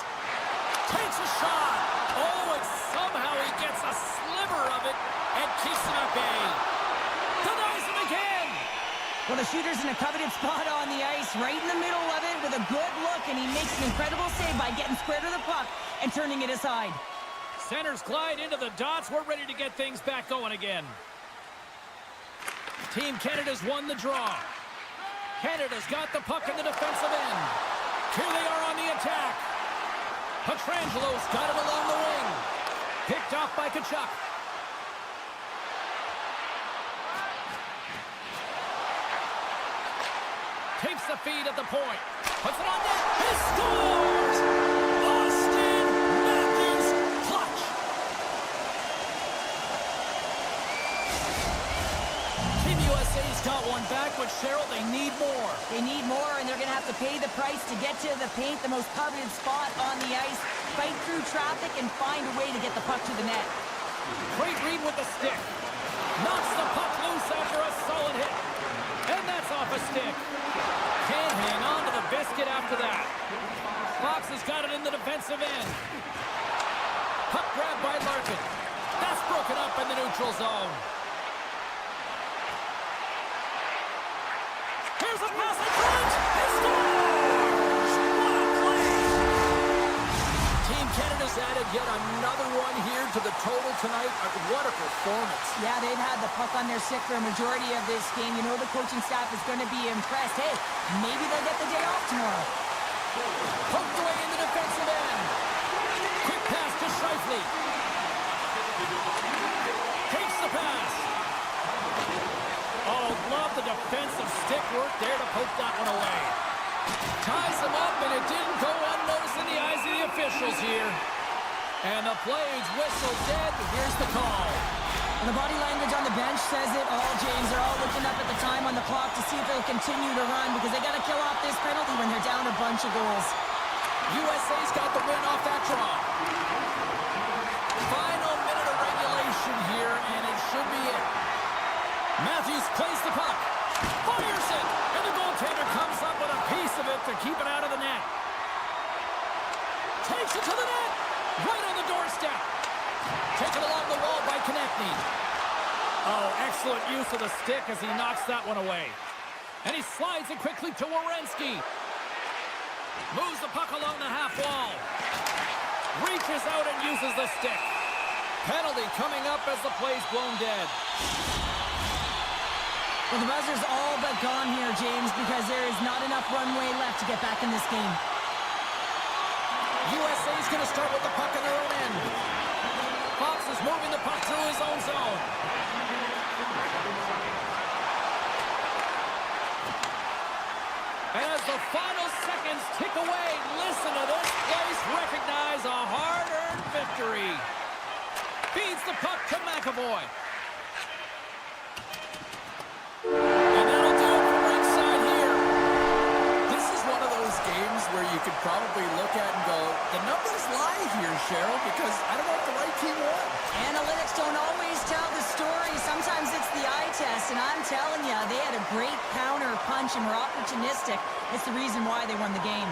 Takes a shot. Oh, and somehow he gets a sliver of it and keeps him at bay. Denies him again. Well, the shooter's in a coveted spot on the ice, right in the middle of it with a good look, and he makes an incredible save by getting square to the puck and turning it aside. Centers glide into the dots. We're ready to get things back going again. Team Canada's won the draw. Canada's got the puck in the defensive end. Here they are on the attack. Pietrangelo's got it along the wing. Picked off by Tkachuk. Takes the feed at the point. Puts it on net. He scores! Austin Matthews clutch. Team USA's got one back, but Cheryl, they need more. They need more, and they're going to have to pay the price to get to the paint, the most coveted spot on the ice, fight through traffic, and find a way to get the puck to the net. Great read with the stick. Knocks the puck loose after a solid hit. And that's off a stick. Can't hang on to the biscuit after that. Fox has got it in the defensive end. Puck grab by Larkin. That's broken up in the neutral zone. Here's a pass in front. He scores! What a play! Team Canada's added yet another one here to the total tonight. What a performance. Yeah, they've had the puck on their stick for a majority of this game. You know the coaching staff is going to be impressed. Hey, maybe they'll get the day off tomorrow. Poked away in the defensive end. Quick pass to Scheifele. Takes the pass. Oh, love the defensive stick work there to poke that one away. Ties him up, and it didn't go unnoticed in the eyes of the officials here. And the play's whistle dead. Here's the call. And the body language on the bench says it all, James. They're all looking up at the time on the clock to see if they'll continue to run because they got to kill off this penalty when they're down a bunch of goals. USA's got the win off that draw. Final minute of regulation here, and it should be it. Matthews plays the puck. Fires it, and the goaltender comes up with a piece of it to keep it out of the net. Takes it to the net, right on the doorstep. Taken along the wall by Konechny. Oh, excellent use of the stick as he knocks that one away. And he slides it quickly to Werenski. Moves the puck along the half wall. Reaches out and uses the stick. Penalty coming up as the play's blown dead. Well, the buzzer's all but gone here, James, because there is not enough runway left to get back in this game. USA's going to start with the puck in their own end. Fox is moving the puck through his own zone. And as the final seconds tick away, listen to this place recognize a hard-earned victory. Feeds the puck to McAvoy. And that'll do it from ringside here. This is one of those games where you could probably look at and go, the numbers lie here, Cheryl, because I don't know if the right team won. Analytics don't always tell the story. Sometimes it's the eye test, and I'm telling you, they had a great counter punch and were opportunistic. It's the reason why they won the game.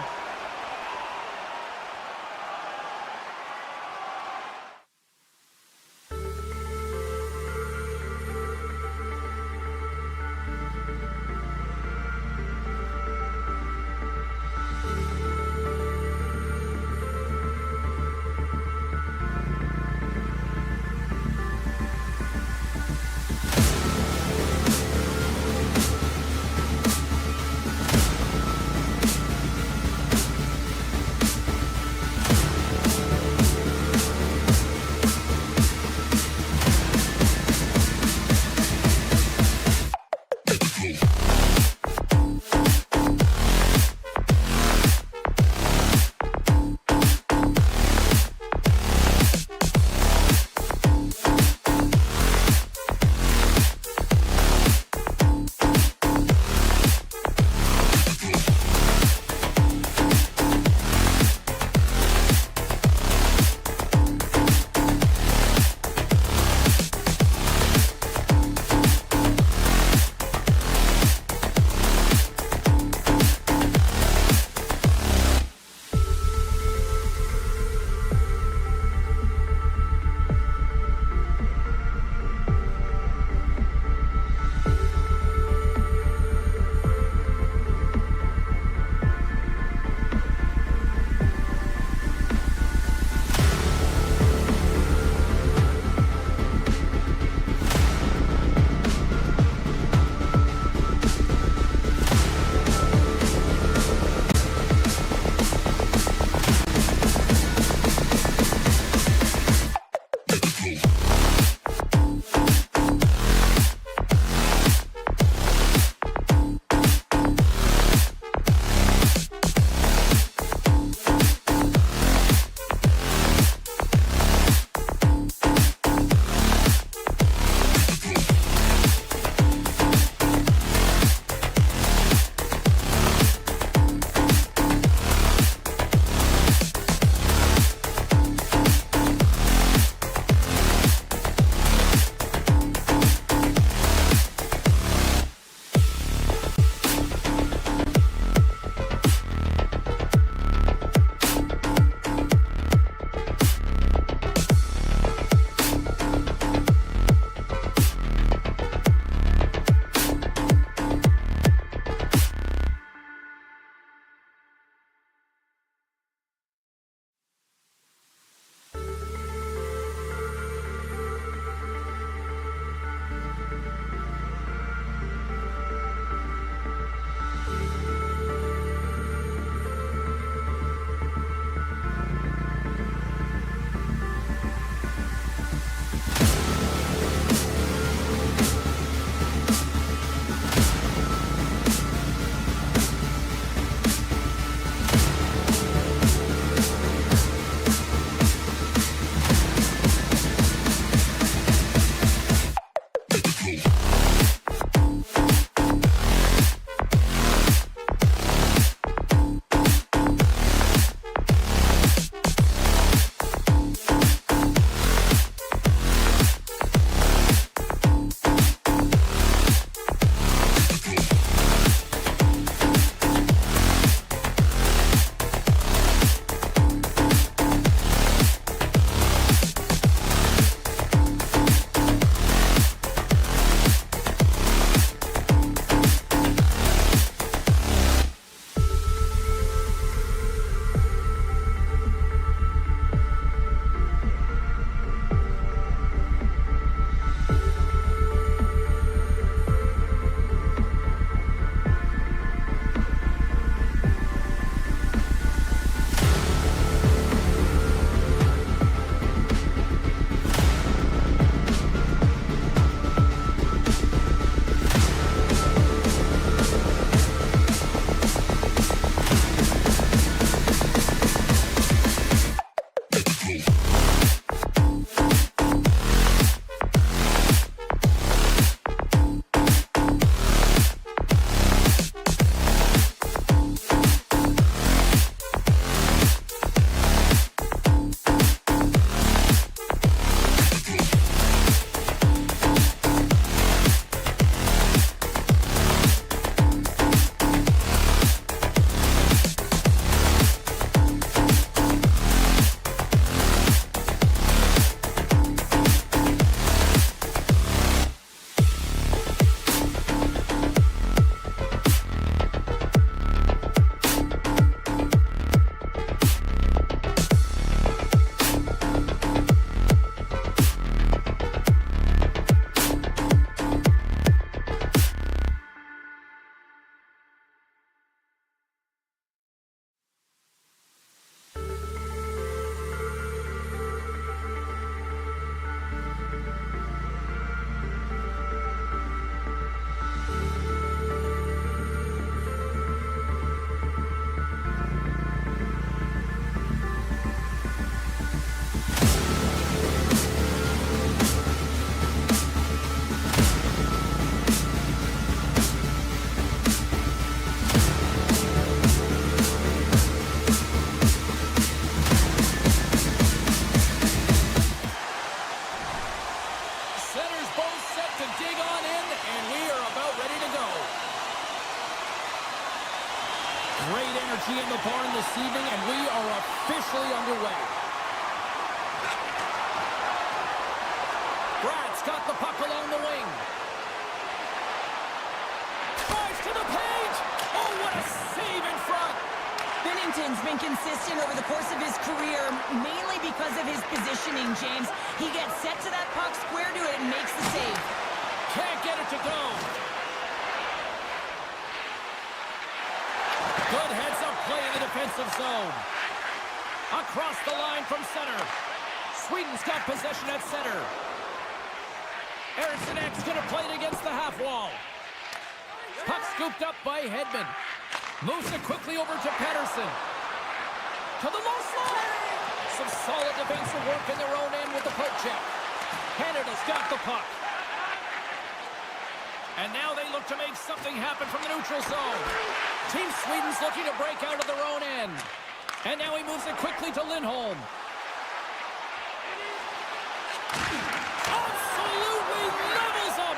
Centers both set to dig on in, and we are about ready to go. Great energy in the barn this evening, and we are officially underway. Brad's got the puck along the wing. Drives to the paint. Oh, what a save in front. Binnington's been consistent over the course of his career, mainly because of his positioning, James. He gets set to that puck, square to it, and makes the save. Can't get it to go. Good heads-up play in the defensive zone. Across the line from center. Sweden's got possession at center. Eriksson Ek's going to play it against the half wall. Puck scooped up by Hedman. Moves it quickly over to Pettersson. To the low slide. Some solid defensive work in their own end with the poke check. Canada's got the puck. And now they look to make something happen from the neutral zone. Team Sweden's looking to break out of their own end. And now he moves it quickly to Lindholm. Absolutely levels him!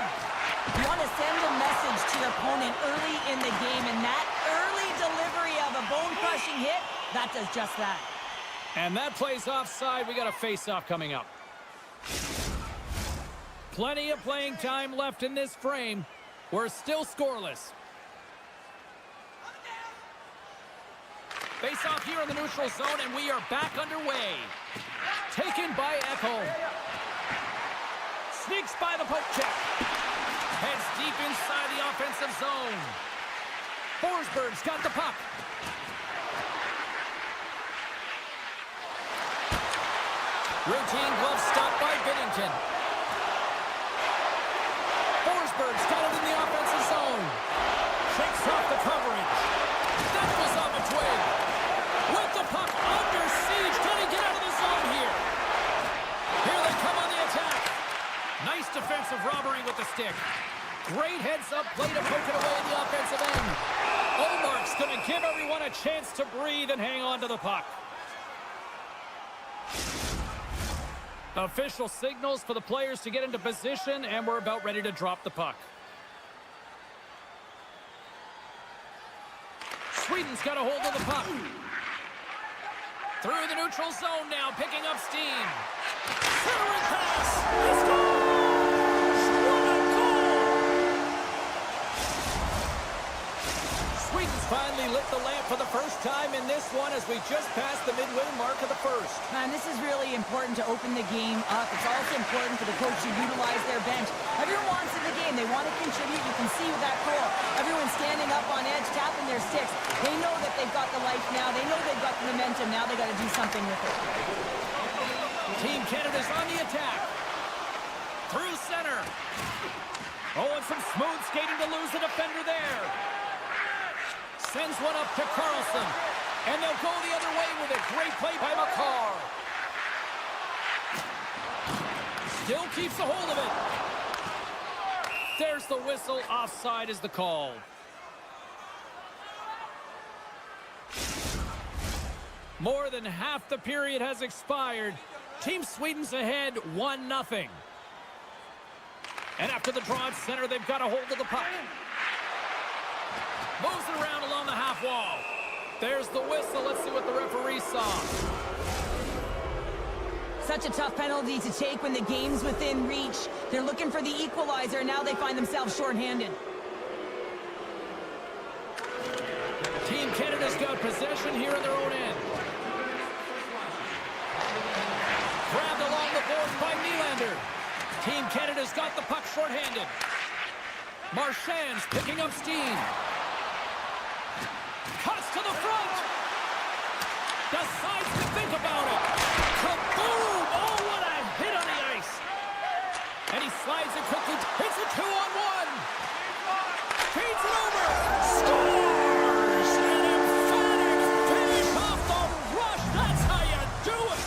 You want to send a message to your opponent early in the game, and that early delivery of a bone-crushing hit, that does just that. And that plays offside. We got a face-off coming up. Plenty of playing time left in this frame. We're still scoreless. Face-off here in the neutral zone, and we are back underway. Taken by Ekholm. Sneaks by the poke check. Heads deep inside the offensive zone. Forsberg's got the puck. Routine glove stop by Binnington. Forsberg's got it in the offensive zone. Shakes off the coverage. That was off a twig. With the puck under siege. Can he get out of the zone here? Here they come on the attack. Nice defensive robbery with the stick. Great heads-up play to poke it away in the offensive end. Omark's going to give everyone a chance to breathe and hang on to the puck. Official signals for the players to get into position, and we're about ready to drop the puck. Sweden's got a hold of the puck. Through the neutral zone now, picking up steam. Centering pass. He scores! What a goal! Sweden's finally lit the lamp for the first time in this one as we just passed the midway mark of the first. Man, this is really important to open the game up. It's also important for the coach to utilize their bench. Everyone wants in the game. They want to contribute. You can see with that goal. Everyone's standing up on edge, tapping their sticks. They know that they've got the life now. They know they've got the momentum. Now they got to do something with it. Team Canada's on the attack. Through center. Oh, and some smooth skating to lose the defender there. Sends one up to Carlson. And they'll go the other way with it. Great play by McCarr. Still keeps a hold of it. There's the whistle. Offside is the call. More than half the period has expired. Team Sweden's ahead 1-0. And after the draw at center, they've got a hold of the puck. Moves it around along the half wall. There's the whistle. Let's see what the referee saw. Such a tough penalty to take when the game's within reach. They're looking for the equalizer. Now they find themselves shorthanded. Team Canada's got possession here in their own end. Grabbed along the boards by Nylander. Team Canada's got the puck shorthanded. Marchand's picking up steam. Cuts to the front. Decides to think about it. Kaboom! Oh, what a hit on the ice. And he slides it quickly. Hits a 2-on-1. Feeds it over. Scores! An emphatic finish off the rush. That's how you do it.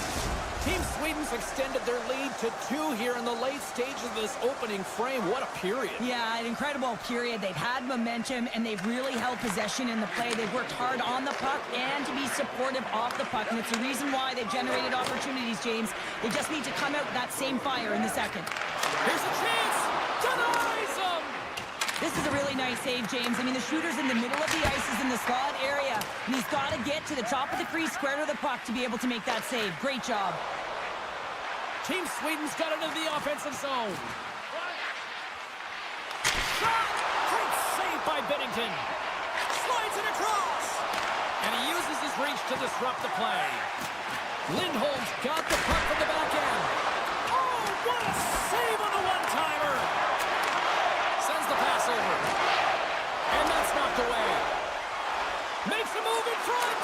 Team Sweden's extended their lead to 2 here in the late stages of this opening frame. What a period. Yeah, an incredible period. They've had momentum, and they've really held possession in the play. They've worked hard on the puck and to be supportive off the puck, and it's the reason why they've generated opportunities, James. They just need to come out with that same fire in the second. Here's a chance. Denies him. This is a really nice save, James. I mean, the shooter's in the middle of the ice, is in the slot area, and he's got to get to the top of the crease, square to the puck to be able to make that save. Great job. Team Sweden's got into the offensive zone. Shot! Great save by Binnington. Slides it across. And he uses his reach to disrupt the play. Lindholm's got the puck from the back end. Oh, what a save on the one-timer. Sends the pass over. And that's knocked away. Makes a move in front.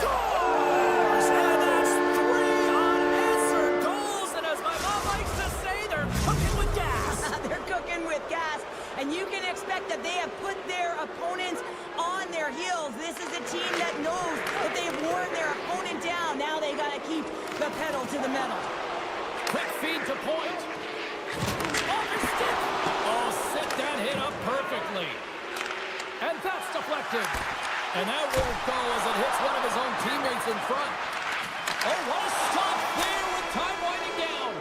Scores! And that's 3 unanswered goals. And as my mom likes to say, they're cooking with gas. They're cooking with gas, and you can expect that they have put their opponents on their heels. This is a team that knows that they have worn their opponent down. Now they got to keep the pedal to the metal. Quick feed to point. Off his stick. Oh, set that hit up perfectly. And that's deflected. And that won't go as it hits one of his own teammates in front. Oh, what a stop there with time winding down.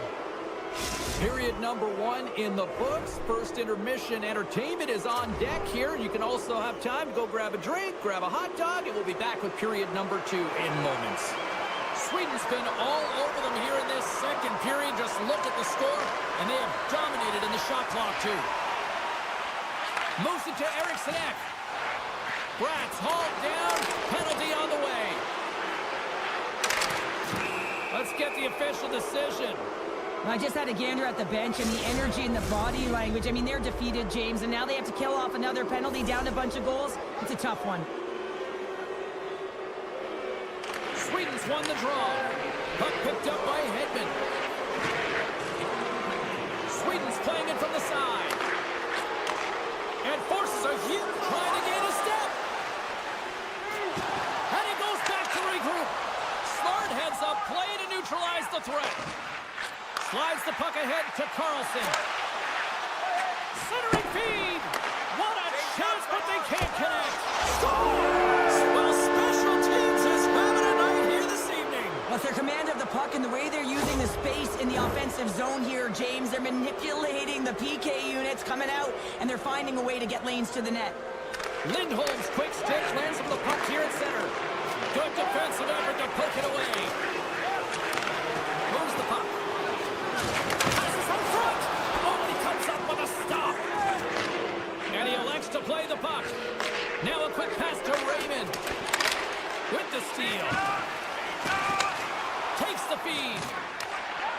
Period number 1 in the books. First intermission entertainment is on deck here. You can also have time to go grab a drink, grab a hot dog, and we'll be back with period number 2 in moments. Sweden's been all over them here in this second period. Just look at the score, and they have dominated in the shot clock, too. Moves it to Eriksson Ek. Bratz hauled down. Penalty on the way. Let's get the official decision. I just had a gander at the bench, and the energy and the body language. I mean, they're defeated, James, and now they have to kill off another penalty, down a bunch of goals. It's a tough one. Sweden's won the draw. Puck picked up by Hedman. Sweden's playing it from the side. And forces a huge trying to gain a step. And he goes back to regroup. Smart heads up play to neutralize the threat. Slides the puck ahead to Carlson. Centering feed. What a chance, but they can't connect. Scores! Well, special teams is having a night here this evening. With their command of the puck and the way they're using the space in the offensive zone here, James, they're manipulating the PK units coming out, and they're finding a way to get lanes to the net. Lindholm's quick stick lands him the puck here at center. Good defensive effort to poke it away. Moves the puck. Passes up front. Oh, he comes up with a stop. And he elects to play the puck. Now a quick pass to Raymond. With the steal. Takes the feed.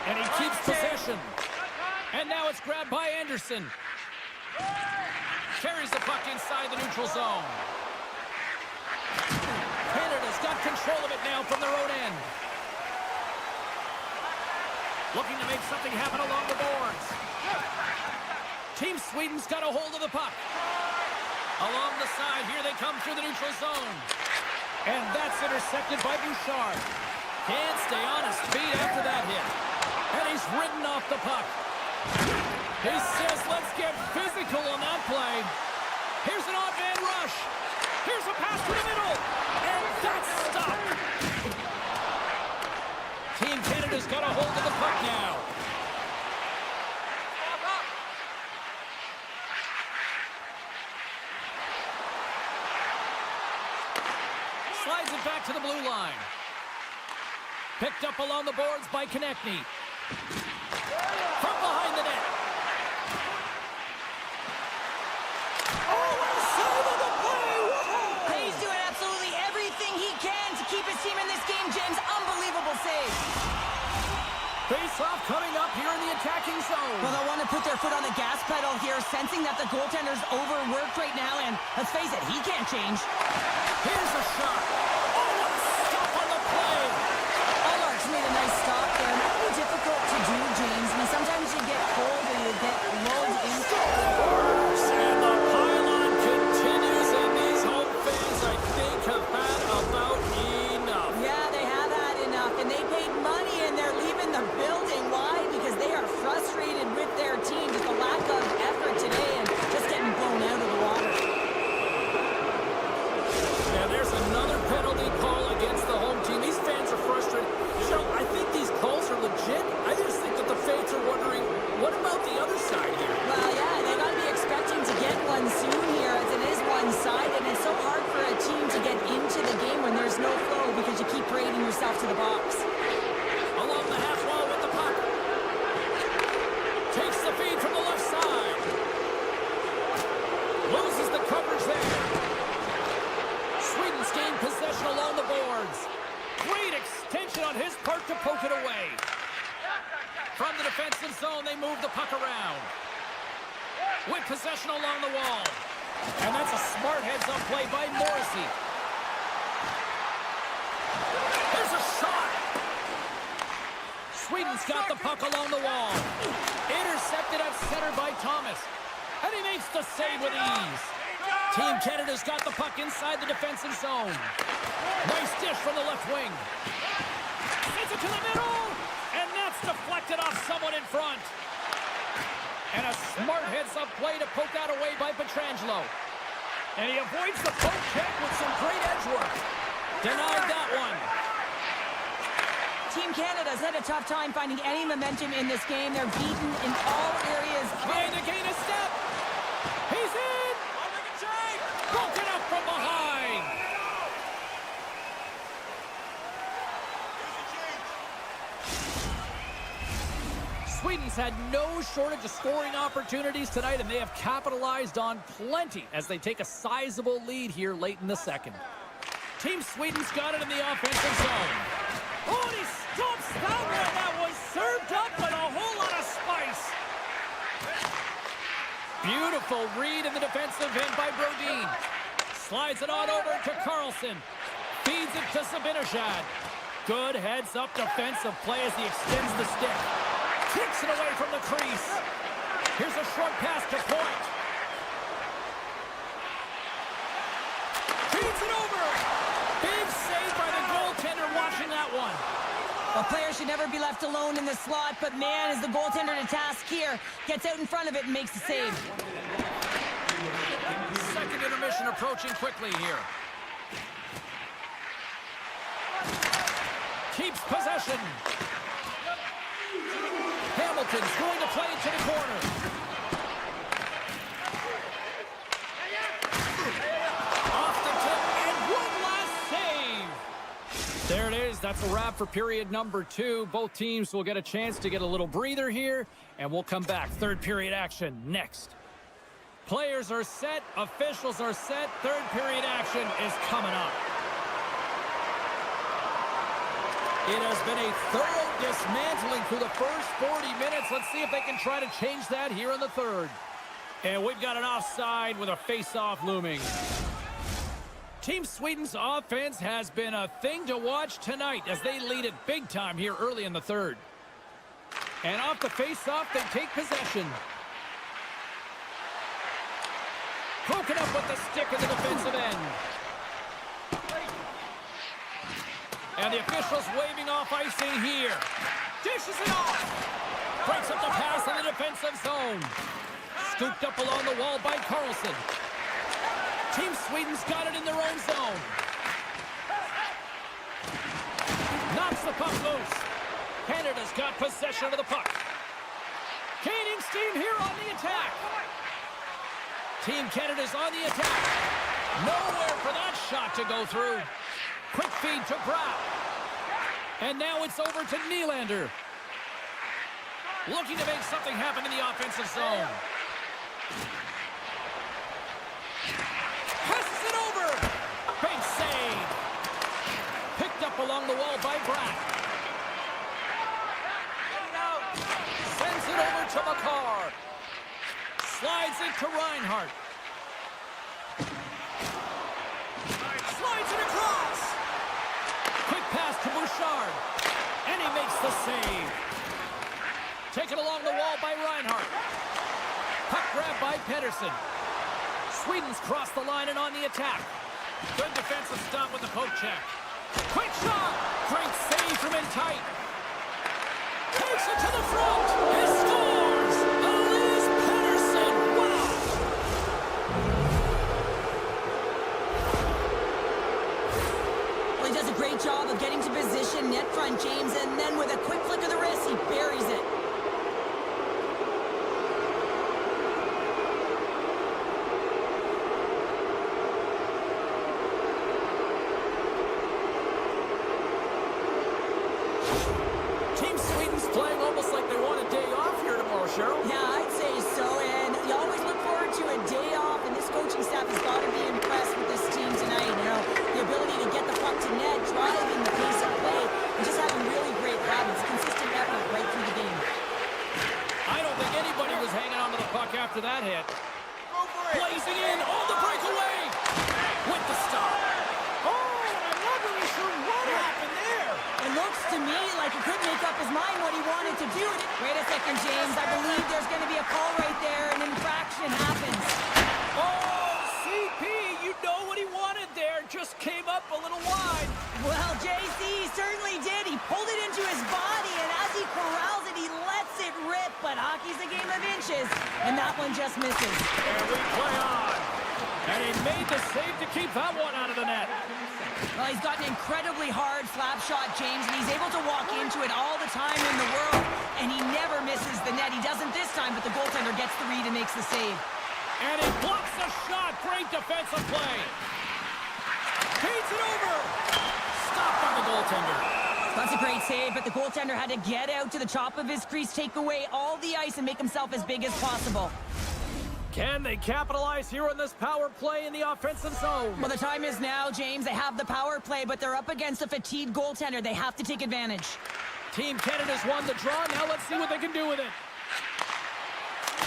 And he keeps possession. And now it's grabbed by Anderson. Carries the puck inside the neutral zone. Canada's got control of it now from their own end. Looking to make something happen along the boards. Team Sweden's got a hold of the puck. Along the side, here they come through the neutral zone. And that's intercepted by Bouchard. Can't stay on his feet after that hit. And he's ridden off the puck. He says, let's get physical on that play. Here's an odd man rush. Here's a pass to the middle. And that's stopped. Team Canada's got a hold of the puck now. Slides it back to the blue line. Picked up along the boards by Konechny. From behind the net. He's doing absolutely everything he can to keep his team in this game, James. Unbelievable save. Face-off coming up here in the attacking zone. Well, they'll want to put their foot on the gas pedal here, sensing that the goaltender's overworked right now, and let's face it, he can't change. Here's a shot. Oh, what a stop on the play. Allmark's made a nice stop there. Might be difficult to do, James. I mean, sometimes you get cold and you get lulled in. And the pylon continues, and these home fans, I think, have had about enough. Yeah, they have had enough, and they paid money, and they're leaving the building. Why? Because they are frustrated with their team, just the lack of effort today, and just getting blown out of the water. And there's another penalty call against the home team. These fans are frustrated. Cheryl, I think these calls are legit. I just think that the fans are wondering, what about the other done his part to poke it away. From the defensive zone, they move the puck around. With possession along the wall. And that's a smart heads-up play by Morrissey. There's a shot. Sweden's got the puck along the wall. Intercepted at center by Thomas. And he makes the save with ease. Team Canada's got the puck inside the defensive zone. Nice dish from the left wing. Sends it to the middle. And that's deflected off someone in front. And a smart heads-up play to poke that away by Pietrangelo. And he avoids the poke check with some great edge work. Denied that one. Team Canada's had a tough time finding any momentum in this game. They're beaten in all areas. Trying to gain a step. He's in. Broken up from behind. Sweden's had no shortage of scoring opportunities tonight, and they have capitalized on plenty as they take a sizable lead here late in the second. Team Sweden's got it in the offensive zone. Oh, and he stops that one. That was served up with a whole lot of spice. Beautiful read in the defensive end by Brodin. Slides it on over to Carlson. Feeds it to Zibanejad. Good heads-up defensive play as he extends the stick. Kicks it away from the crease. Here's a short pass to Point. Feeds it over. Big save by the goaltender watching that one. A player should never be left alone in the slot, but man, is the goaltender to task here. Gets out in front of it and makes the save. Second intermission approaching quickly here. Keeps possession. Hamilton's going to play it to the corner. Off the tip, and one last save. There it is. That's a wrap for period number 2. Both teams will get a chance to get a little breather here, and we'll come back. Third period action next. Players are set. Officials are set. Third period action is coming up. It has been a thorough dismantling through the first 40 minutes. Let's see if they can try to change that here in the third. And we've got an offside with a face-off looming. Team Sweden's offense has been a thing to watch tonight as they lead it big time here early in the third. And off the face-off, they take possession. Broken up with the stick in the defensive end. And the officials waving off icing here. Dishes it off. Breaks up the pass in the defensive zone. Scooped up along the wall by Carlson. Team Sweden's got it in their own zone. Knocks the puck loose. Canada's got possession of the puck. Gaining steam here on the attack. Team Canada's on the attack. Nowhere for that shot to go through. Quick feed to Brown. And now it's over to Nylander. Looking to make something happen in the offensive zone. Passes it over. Big save. Picked up along the wall by Bratt. Sends it over to McCarr. Slides it to Reinhart. Slides it across. Quick pass to Bouchard. And he makes the save. Taken along the wall by Reinhart. Puck grab by Pedersen. Sweden's crossed the line and on the attack. Good defensive stop with the poke check. Quick shot. Great save from in tight. Takes it to the front. He scores. Elias Pedersen. Wow. Well, he does a great job of getting to position, net front, James, and then with a quick flick of the wrist, he buries it. Team Sweden's playing almost like they want a day off here tomorrow. that hit. Go for it. Blazing in on the breakaway. With the stop. Oh, I'm not really sure what happened there. It looks to me like he couldn't make up his mind what he wanted to do. Wait a second, James. I believe there's going to be a call right there. An infraction happens. Oh, CP, you know what he wanted there. Just came up a little wide. Well, JC certainly did. He pulled it into his body, and as he corrals it, he lets it rip. But hockey's a game of inches, and that one just misses. And we play on. And he made the save to keep that one out of the net. Well, he's got an incredibly hard slap shot, James, and he's able to walk into it all the time in the world, and he never misses the net. He doesn't this time, but the goaltender gets the read and makes the save. And he blocks the shot. Great defensive play. Feeds it over. Stopped by the goaltender. That's a great save, but the goaltender had to get out to the top of his crease, take away all the ice, and make himself as big as possible. Can they capitalize here on this power play in the offensive zone? Well, the time is now, James. They have the power play, but they're up against a fatigued goaltender. They have to take advantage. Team Canada's won the draw. Now let's see what they can do with it.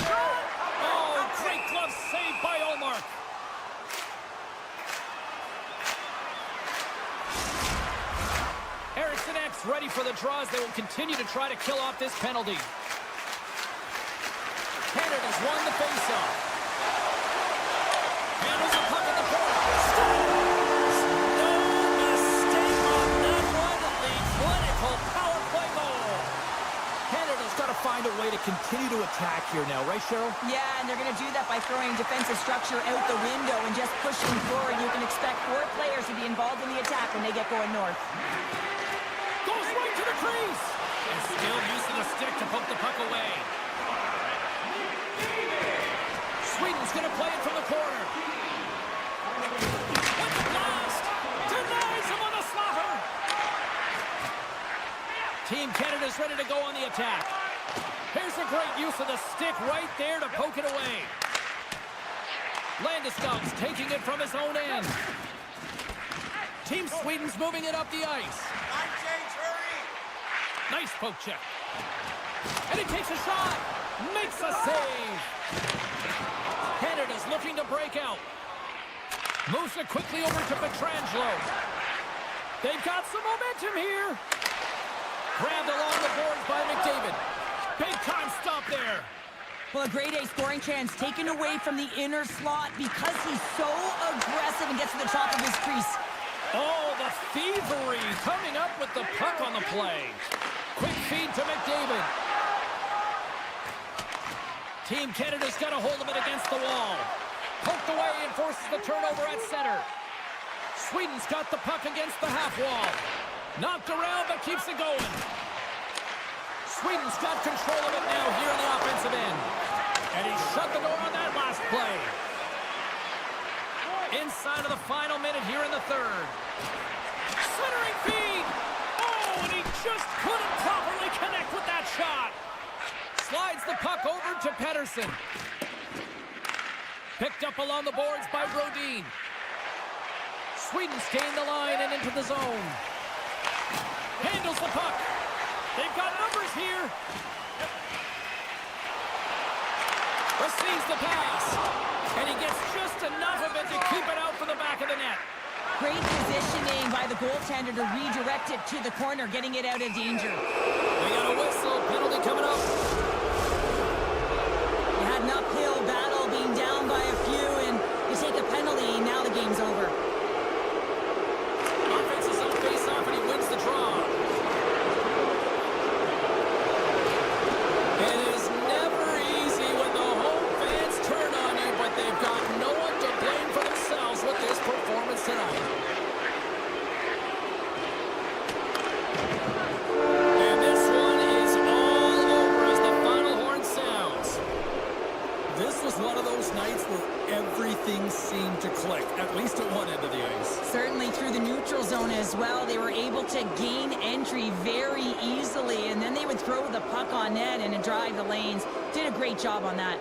Oh, great glove save by Olmark. Eriksson X ready for the draws. They will continue to try to kill off this penalty. Canada's won the faceoff. Handles the puck in the corner. Scores! No mistake on that one. The clinical power play goal. Canada's got to find a way to continue to attack here now, right, Cheryl? Yeah, and they're going to do that by throwing defensive structure out the window and just pushing forward. You can expect 4 players to be involved in the attack when they get going north. Goes right to the crease. And still using the stick to poke the puck away. Sweden's going to play it from the corner. With the blast. Denies him on the slaughter. Team Canada's ready to go on the attack. Here's a great use of the stick right there to poke it away. Landeskog's taking it from his own end. Team Sweden's moving it up the ice. Line change, hurry. Nice poke check. And he takes a shot. Makes a save. Canada's looking to break out. Moves it quickly over to Pietrangelo. They've got some momentum here. Grabbed along the boards by McDavid. Big time stop there. Well, a grade A scoring chance taken away from the inner slot because he's so aggressive and gets to the top of his crease. Oh, the thievery coming up with the puck on the play. Quick feed to McDavid. Team Canada's got a hold of it against the wall. Poked away and forces the turnover at center. Sweden's got the puck against the half wall. Knocked around but keeps it going. Sweden's got control of it now here in the offensive end. And he shut the door on that last play. Inside of the final minute here in the third. Centering feed. Oh, and he just couldn't properly connect with that shot. Slides the puck over to Pettersson. Picked up along the boards by Brodin. Sweden's gained the line and into the zone. Handles the puck. They've got numbers here. Receives the pass. And he gets just enough of it to keep it out from the back of the net. Great positioning by the goaltender to redirect it to the corner, getting it out of danger. We got a whistle. Penalty coming up. You had an uphill battle being down by a few, and you take a penalty, now the game's over. Offense is on face-off, and he wins the draw. It is never easy when the home fans turn on you, but they've got no one to blame for themselves with this performance tonight. And this one is all over as the final horn sounds. This was one of those nights where everything seemed to click, at least at one end of the ice. Certainly through the neutral zone as well. They were able to gain entry very easily, and then they would throw the puck on net and drive the lanes. Did a great job on that.